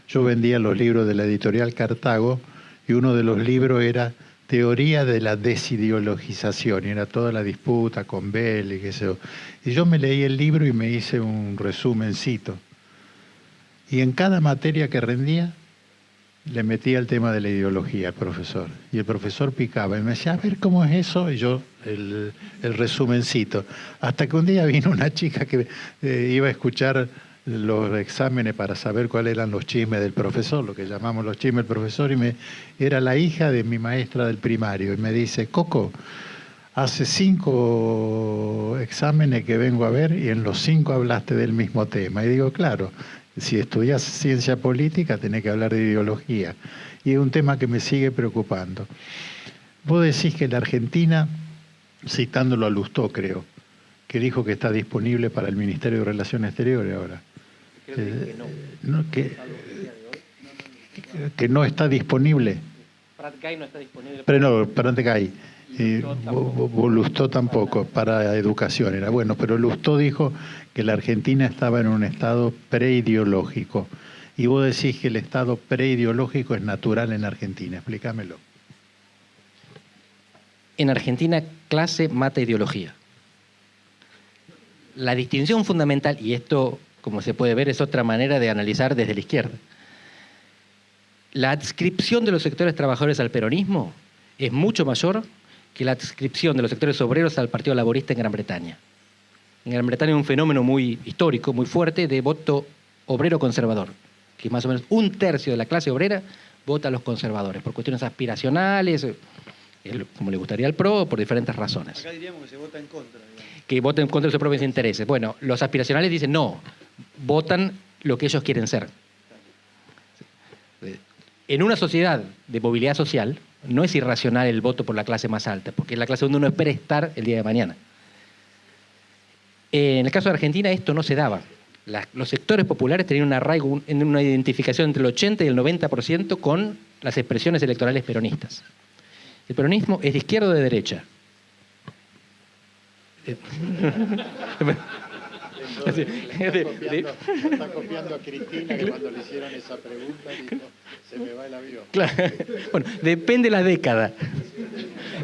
[SPEAKER 5] yo vendía los libros de la editorial Cartago y uno de los libros era Teoría de la desideologización, y era toda la disputa con Bell y qué sé yo. Y yo me leí el libro y me hice un resumencito. Y en cada materia que rendía, le metía el tema de la ideología al profesor. Y el profesor picaba y me decía, a ver cómo es eso, y yo el resumencito. Hasta que un día vino una chica que iba a escuchar los exámenes para saber cuáles eran los chismes del profesor, lo que llamamos los chismes del profesor, y era la hija de mi maestra del primario, y me dice, Coco, hace 5 exámenes que vengo a ver y en los 5 hablaste del mismo tema. Y digo, claro, si estudias ciencia política tenés que hablar de ideología, y es un tema que me sigue preocupando. Vos decís que la Argentina, citándolo a Lustó, creo, que dijo que está disponible para el Ministerio de Relaciones Exteriores ahora. Que no está disponible.
[SPEAKER 1] Prat Gay no está disponible.
[SPEAKER 5] Pero no, Prat Gay. Lustó tampoco, para educación era. Bueno, pero Lustó dijo que la Argentina estaba en un estado preideológico. Y vos decís que el estado preideológico es natural en Argentina. Explícamelo.
[SPEAKER 1] En Argentina, clase mata ideología. La distinción fundamental, y esto, como se puede ver, es otra manera de analizar desde la izquierda. La adscripción de los sectores trabajadores al peronismo es mucho mayor que la adscripción de los sectores obreros al Partido Laborista en Gran Bretaña. En Gran Bretaña hay un fenómeno muy histórico, muy fuerte, de voto obrero conservador, que más o menos 1/3 de la clase obrera vota a los conservadores, por cuestiones aspiracionales, como le gustaría al PRO, por diferentes razones.
[SPEAKER 7] Acá diríamos que se vota en contra. Digamos.
[SPEAKER 1] Que voten en contra de sus propios intereses. Bueno, los aspiracionales dicen no, votan lo que ellos quieren ser. En una sociedad de movilidad social, no es irracional el voto por la clase más alta, porque es la clase donde uno espera estar el día de mañana. En el caso de Argentina esto no se daba. Los sectores populares tenían un arraigo, una identificación entre el 80 y el 90% con las expresiones electorales peronistas. El peronismo es de izquierda o de derecha.
[SPEAKER 5] Está copiando a Cristina, que cuando le hicieron esa pregunta dijo, se me va el avión.
[SPEAKER 1] Claro. Bueno, depende de la década.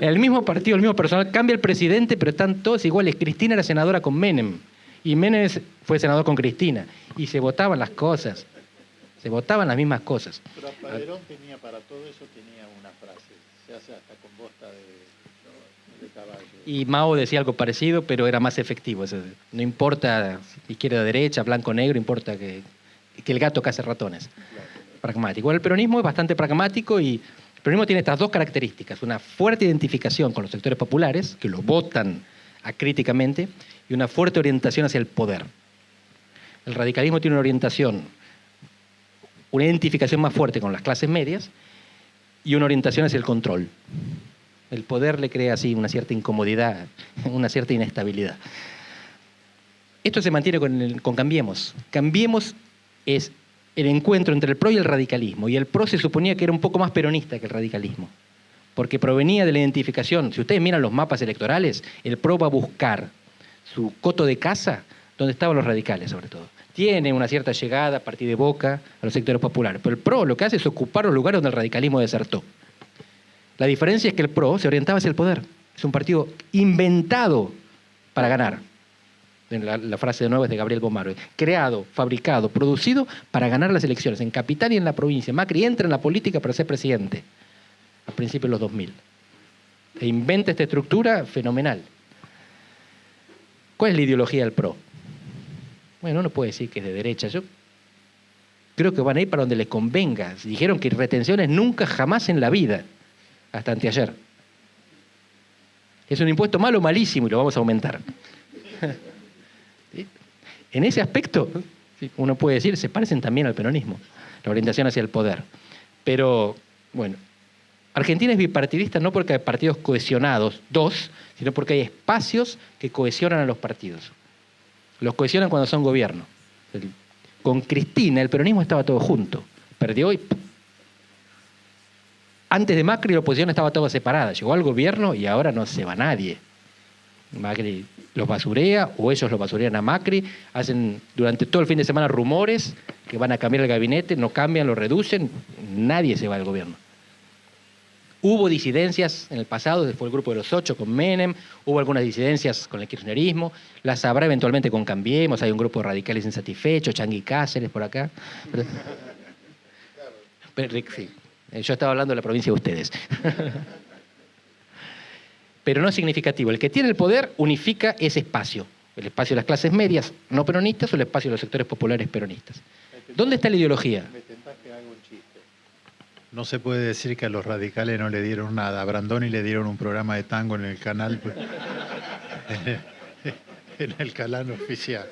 [SPEAKER 1] El mismo partido, el mismo personal, cambia el presidente, pero están todos iguales. Cristina era senadora con Menem, y Menem fue senador con Cristina, y se votaban las cosas, se votaban las mismas cosas.
[SPEAKER 5] Pero Perón tenía, para todo eso tenía una frase, se hace hasta con bosta de caballo.
[SPEAKER 1] Y Mao decía algo parecido, pero era más efectivo. No importa izquierda o derecha, blanco o negro, importa que el gato case ratones. Claro. Pragmático. Igual el peronismo es bastante pragmático y el peronismo tiene estas dos características. Una fuerte identificación con los sectores populares, que lo votan acríticamente, y una fuerte orientación hacia el poder. El radicalismo tiene una orientación, una identificación más fuerte con las clases medias y una orientación hacia el control. El poder le crea así una cierta incomodidad, una cierta inestabilidad. Esto se mantiene con Cambiemos. Cambiemos es el encuentro entre el PRO y el radicalismo. Y el PRO se suponía que era un poco más peronista que el radicalismo, porque provenía de la identificación. Si ustedes miran los mapas electorales, el PRO va a buscar su coto de casa donde estaban los radicales, sobre todo. Tiene una cierta llegada a partir de Boca a los sectores populares, pero el PRO lo que hace es ocupar los lugares donde el radicalismo desertó. La diferencia es que el PRO se orientaba hacia el poder. Es un partido inventado para ganar. La frase de nuevo es de Gabriel Bomaro. Creado, fabricado, producido para ganar las elecciones en capital y en la provincia. Macri entra en la política para ser presidente a principios de los 2000. E inventa esta estructura fenomenal. ¿Cuál es la ideología del PRO? Bueno, uno puede decir que es de derecha. Yo creo que van a ir para donde les convenga. Dijeron que retenciones nunca, jamás en la vida. Hasta anteayer. Es un impuesto malo, malísimo, y lo vamos a aumentar. ¿Sí? En ese aspecto, uno puede decir, se parecen también al peronismo, la orientación hacia el poder. Pero, bueno, Argentina es bipartidista no porque hay partidos cohesionados, dos, sino porque hay espacios que cohesionan a los partidos. Los cohesionan cuando son gobierno. Con Cristina el peronismo estaba todo junto. Perdió y... Antes de Macri la oposición estaba toda separada. Llegó al gobierno y ahora no se va nadie. Macri los basurea o ellos los basurean a Macri. Hacen durante todo el fin de semana rumores que van a cambiar el gabinete, no cambian, lo reducen. Nadie se va del gobierno. Hubo disidencias en el pasado, fue el grupo de los 8 con Menem, hubo algunas disidencias con el kirchnerismo, las habrá eventualmente con Cambiemos, hay un grupo de radicales insatisfechos, Changuí Cáceres por acá. Pero, sí. Yo estaba hablando de la provincia de ustedes. Pero no es significativo. El que tiene el poder unifica ese espacio. El espacio de las clases medias no peronistas o el espacio de los sectores populares peronistas. ¿Dónde está la ideología?
[SPEAKER 5] Me tentás que haga un chiste. No se puede decir que a los radicales no le dieron nada. A Brandoni le dieron un programa de tango en el canal, en el canal oficial.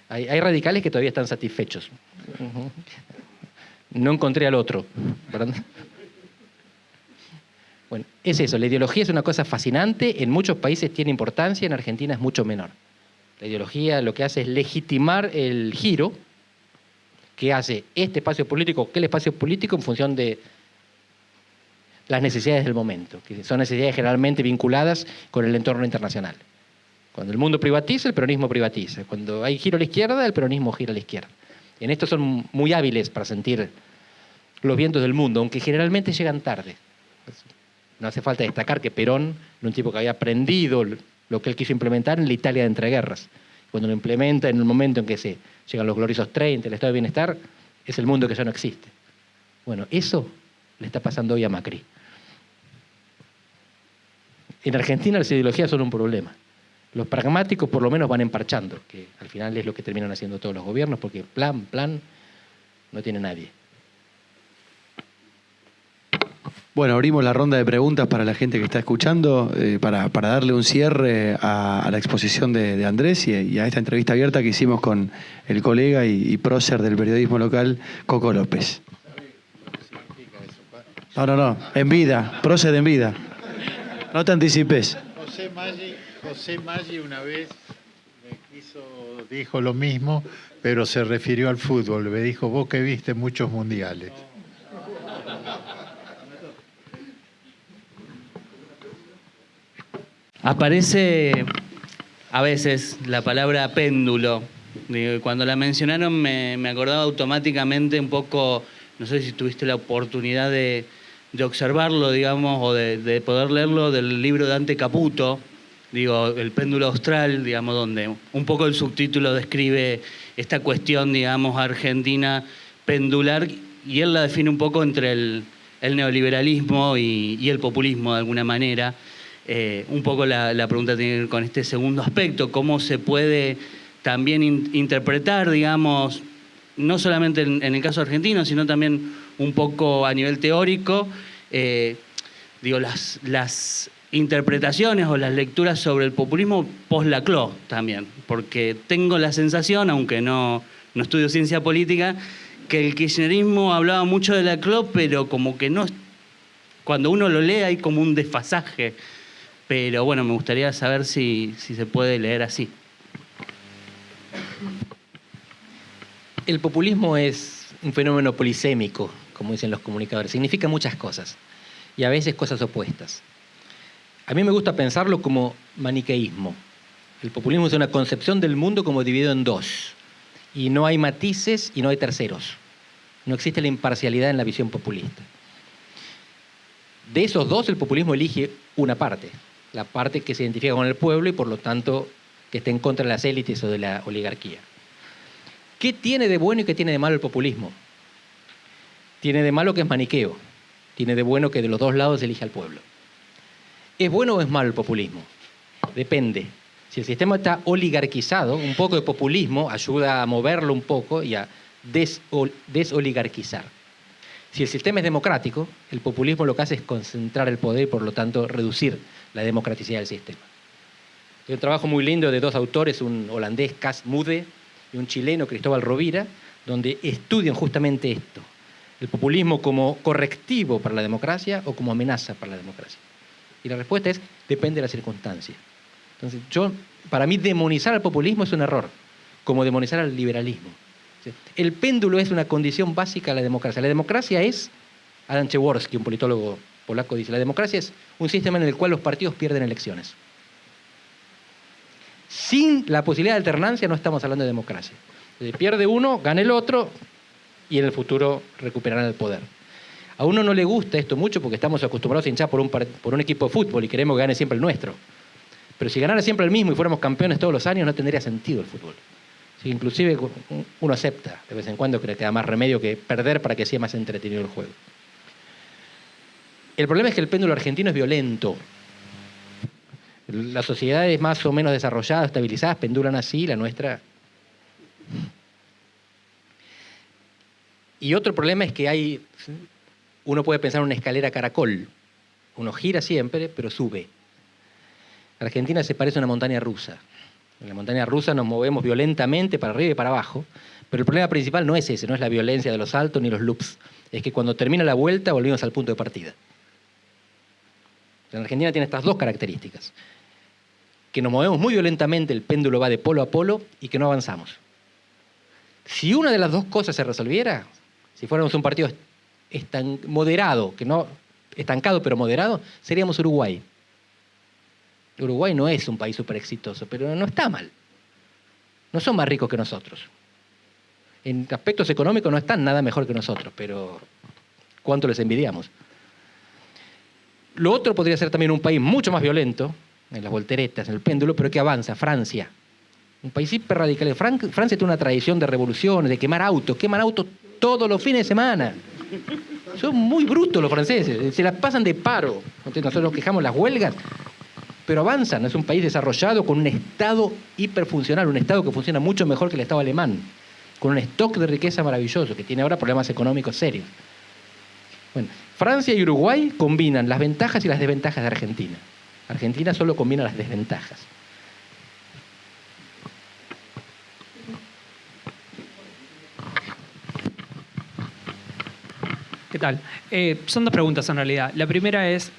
[SPEAKER 1] Hay radicales que todavía están satisfechos. No encontré al otro. Bueno, es eso, la ideología es una cosa fascinante, en muchos países tiene importancia, en Argentina es mucho menor. La ideología lo que hace es legitimar el giro que hace este espacio político, aquel espacio político en función de las necesidades del momento, que son necesidades generalmente vinculadas con el entorno internacional. Cuando el mundo privatiza, el peronismo privatiza. Cuando hay giro a la izquierda, el peronismo gira a la izquierda. En esto son muy hábiles para sentir los vientos del mundo, aunque generalmente llegan tarde. No hace falta destacar que Perón era un tipo que había aprendido lo que él quiso implementar en la Italia de entreguerras. Cuando lo implementa en el momento en que se llegan los gloriosos 30, el estado de bienestar, es el mundo que ya no existe. Bueno, eso le está pasando hoy a Macri. En Argentina las ideologías son un problema. Los pragmáticos por lo menos van emparchando, que al final es lo que terminan haciendo todos los gobiernos, porque plan no tiene nadie.
[SPEAKER 6] Bueno, abrimos la ronda de preguntas para la gente que está escuchando, para darle un cierre a la exposición de Andrés y a esta entrevista abierta que hicimos con el colega y prócer del periodismo local, Coco López. No, en vida, prócer en vida. No te anticipes.
[SPEAKER 5] José Maggi una vez dijo lo mismo, pero se refirió al fútbol. Me dijo, vos que viste muchos mundiales.
[SPEAKER 8] Aparece a veces la palabra péndulo. Cuando la mencionaron me acordaba automáticamente un poco, no sé si tuviste la oportunidad de observarlo, digamos, o de poder leerlo del libro de Dante Caputo, El péndulo austral, digamos, donde un poco el subtítulo describe esta cuestión, digamos, argentina pendular, y él la define un poco entre el neoliberalismo y el populismo de alguna manera. Un poco la pregunta tiene que ver con este segundo aspecto, cómo se puede también interpretar, digamos, no solamente en el caso argentino, sino también un poco a nivel teórico, las interpretaciones o las lecturas sobre el populismo post-Laclau también, porque tengo la sensación, aunque no estudio ciencia política, que el kirchnerismo hablaba mucho de Laclau, pero como que no, cuando uno lo lee hay como un desfasaje. Pero bueno, me gustaría saber si se puede leer así.
[SPEAKER 1] El populismo es un fenómeno polisémico, como dicen los comunicadores. Significa muchas cosas y a veces cosas opuestas. A mí me gusta pensarlo como maniqueísmo. El populismo es una concepción del mundo como dividido en dos. Y no hay matices y no hay terceros. No existe la imparcialidad en la visión populista. De esos dos, el populismo elige una parte. La parte que se identifica con el pueblo y por lo tanto que está en contra de las élites o de la oligarquía. ¿Qué tiene de bueno y qué tiene de malo el populismo? Tiene de malo que es maniqueo, tiene de bueno que de los dos lados se elige al pueblo. ¿Es bueno o es malo el populismo? Depende. Si el sistema está oligarquizado, un poco de populismo ayuda a moverlo un poco y a desoligarquizar. Si el sistema es democrático, el populismo lo que hace es concentrar el poder y por lo tanto reducir la democraticidad del sistema. Hay un trabajo muy lindo de dos autores, un holandés, Cas Mudde, y un chileno, Cristóbal Rovira, donde estudian justamente esto, el populismo como correctivo para la democracia o como amenaza para la democracia. Y la respuesta es, depende de la circunstancia. Entonces, para mí demonizar al populismo es un error, como demonizar al liberalismo. El péndulo es una condición básica de la democracia. La democracia es, Adam Przeworski, un politólogo polaco, dice, la democracia es un sistema en el cual los partidos pierden elecciones. Sin la posibilidad de alternancia no estamos hablando de democracia. Si pierde uno, gana el otro y en el futuro recuperarán el poder. A uno no le gusta esto mucho porque estamos acostumbrados a hinchar por un equipo de fútbol y queremos que gane siempre el nuestro. Pero si ganara siempre el mismo y fuéramos campeones todos los años, no tendría sentido el fútbol. Sí, inclusive uno acepta de vez en cuando que le queda más remedio que perder para que sea más entretenido el juego. El problema es que el péndulo argentino es violento. Las sociedades más o menos desarrolladas, estabilizadas, pendulan así, la nuestra. Y otro problema es que uno puede pensar en una escalera caracol. Uno gira siempre, pero sube. Argentina se parece a una montaña rusa. En la montaña rusa nos movemos violentamente para arriba y para abajo, pero el problema principal no es ese, no es la violencia de los saltos ni los loops. Es que cuando termina la vuelta volvimos al punto de partida. En Argentina tiene estas dos características. Que nos movemos muy violentamente, el péndulo va de polo a polo y que no avanzamos. Si una de las dos cosas se resolviera, si fuéramos un partido moderado, que no estancado pero moderado, seríamos Uruguay. Uruguay no es un país súper exitoso, pero no está mal. No son más ricos que nosotros. En aspectos económicos no están nada mejor que nosotros, pero ¿cuánto les envidiamos? Lo otro podría ser también un país mucho más violento, en las volteretas, en el péndulo, pero que avanza, Francia. Un país hiper radical. Francia tiene una tradición de revoluciones, de quemar autos todos los fines de semana. Son muy brutos los franceses, se las pasan de paro. Entonces nosotros nos quejamos las huelgas. pero avanzan. Es un país desarrollado con un Estado hiperfuncional, un Estado que funciona mucho mejor que el Estado alemán, con un stock de riqueza maravilloso, que tiene ahora problemas económicos serios. Bueno, Francia y Uruguay combinan las ventajas y las desventajas de Argentina. Argentina solo combina las desventajas.
[SPEAKER 9] ¿Qué tal? Son dos preguntas en realidad. La primera es,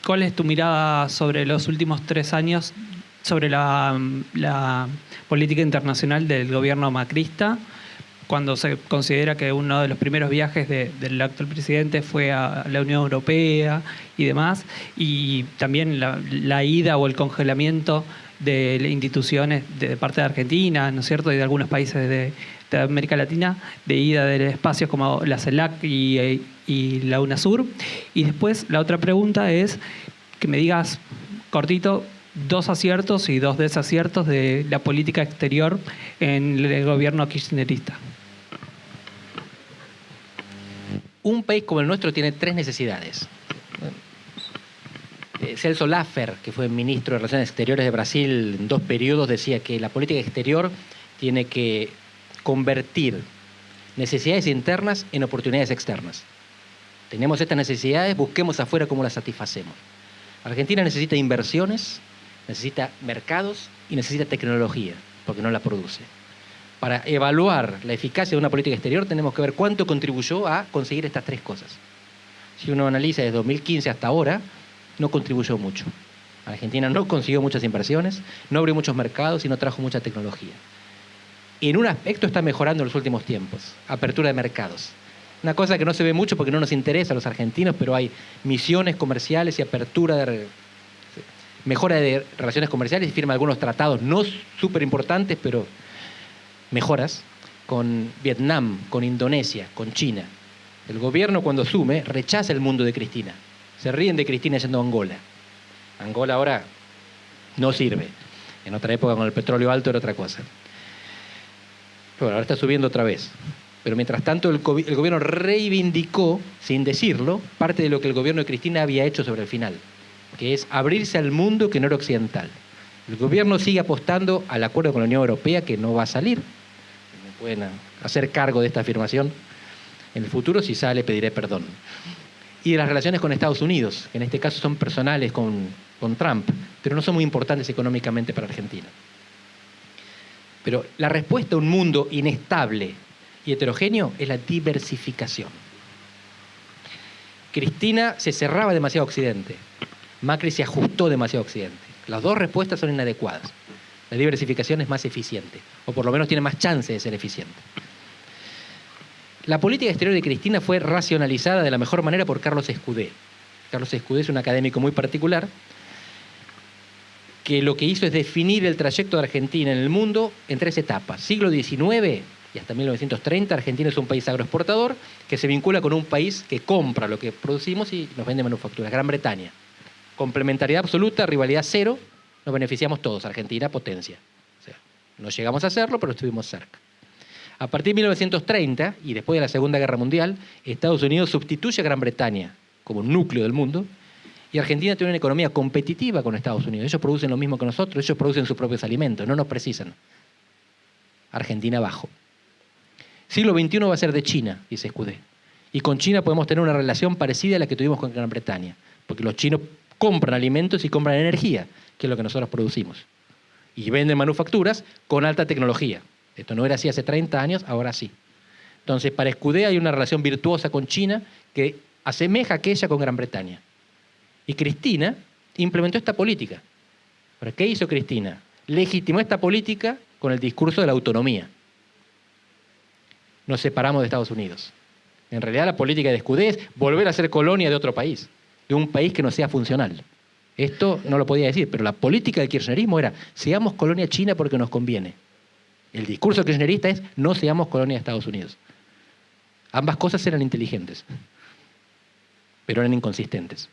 [SPEAKER 9] ¿cuál es tu mirada sobre los últimos 3 años sobre la política internacional del gobierno macrista, cuando se considera que uno de los primeros viajes del actual presidente fue a la Unión Europea y demás, y también la ida o el congelamiento de instituciones de parte de Argentina, ¿no es cierto?, y de algunos países de América Latina, de ida de espacios como la CELAC y la UNASUR? Y después la otra pregunta es que me digas, cortito, 2 aciertos y 2 desaciertos de la política exterior en el gobierno kirchnerista.
[SPEAKER 1] Un país como el nuestro tiene 3 necesidades. Celso Laffer, que fue ministro de Relaciones Exteriores de Brasil en 2 periodos, decía que la política exterior tiene que convertir necesidades internas en oportunidades externas. Tenemos estas necesidades, busquemos afuera cómo las satisfacemos. Argentina necesita inversiones, necesita mercados y necesita tecnología, porque no la produce. Para evaluar la eficacia de una política exterior tenemos que ver cuánto contribuyó a conseguir estas 3 cosas. Si uno analiza desde 2015 hasta ahora, no contribuyó mucho. Argentina no consiguió muchas inversiones, no abrió muchos mercados y no trajo mucha tecnología. En un aspecto está mejorando en los últimos tiempos, apertura de mercados. Una cosa que no se ve mucho porque no nos interesa a los argentinos, pero hay misiones comerciales y apertura mejora de relaciones comerciales y firma algunos tratados no súper importantes, pero mejoras con Vietnam, con Indonesia, con China. El gobierno, cuando asume, rechaza el mundo de Cristina. Se ríen de Cristina yendo a Angola. Angola ahora no sirve. En otra época, con el petróleo alto, era otra cosa. Pero bueno, ahora está subiendo otra vez. Pero mientras tanto, el gobierno reivindicó, sin decirlo, parte de lo que el gobierno de Cristina había hecho sobre el final, que es abrirse al mundo que no era occidental. El gobierno sigue apostando al acuerdo con la Unión Europea, que no va a salir. Me pueden hacer cargo de esta afirmación. En el futuro, si sale, pediré perdón. Y de las relaciones con Estados Unidos, que en este caso son personales con Trump, pero no son muy importantes económicamente para Argentina. Pero la respuesta a un mundo inestable y heterogéneo es la diversificación. Cristina se cerraba demasiado a Occidente. Macri se ajustó demasiado a Occidente. Las 2 respuestas son inadecuadas. La diversificación es más eficiente, o por lo menos tiene más chance de ser eficiente. La política exterior de Cristina fue racionalizada de la mejor manera por Carlos Escudé. Carlos Escudé es un académico muy particular que lo que hizo es definir el trayecto de Argentina en el mundo en 3 etapas. Siglo XIX y hasta 1930, Argentina es un país agroexportador que se vincula con un país que compra lo que producimos y nos vende manufacturas, Gran Bretaña. Complementariedad absoluta, rivalidad cero, nos beneficiamos todos, Argentina, potencia. O sea, no llegamos a hacerlo, pero estuvimos cerca. A partir de 1930, y después de la Segunda Guerra Mundial, Estados Unidos sustituye a Gran Bretaña como núcleo del mundo, y Argentina tiene una economía competitiva con Estados Unidos. Ellos producen lo mismo que nosotros, ellos producen sus propios alimentos, no nos precisan. Argentina abajo. Siglo XXI va a ser de China, dice Escudé. Y con China podemos tener una relación parecida a la que tuvimos con Gran Bretaña, porque los chinos compran alimentos y compran energía, que es lo que nosotros producimos. Y venden manufacturas con alta tecnología. Esto no era así hace 30 años, ahora sí. Entonces, para Escudé hay una relación virtuosa con China que asemeja aquella con Gran Bretaña. Y Cristina implementó esta política. ¿Pero qué hizo Cristina? Legitimó esta política con el discurso de la autonomía. Nos separamos de Estados Unidos. En realidad la política de Escudé es volver a ser colonia de otro país, de un país que no sea funcional. Esto no lo podía decir, pero la política del kirchnerismo era seamos colonia china porque nos conviene. El discurso kirchnerista es no seamos colonia de Estados Unidos. Ambas cosas eran inteligentes, pero eran inconsistentes.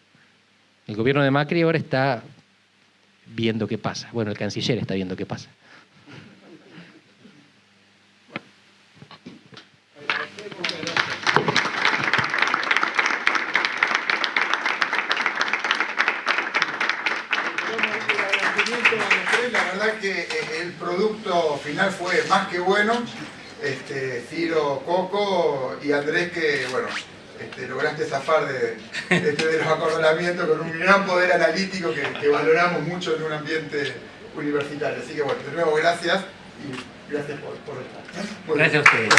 [SPEAKER 1] El gobierno de Macri ahora está viendo qué pasa. Bueno, el canciller está viendo qué pasa.
[SPEAKER 2] agradecimiento a los tres, la verdad que el producto final fue más que bueno. Ciro, Coco y Andrés, que bueno, lograste zafar de los acorralamientos con un gran poder analítico que valoramos mucho en un ambiente universitario. Así que bueno, de nuevo gracias y gracias por estar.
[SPEAKER 1] Gracias a ustedes.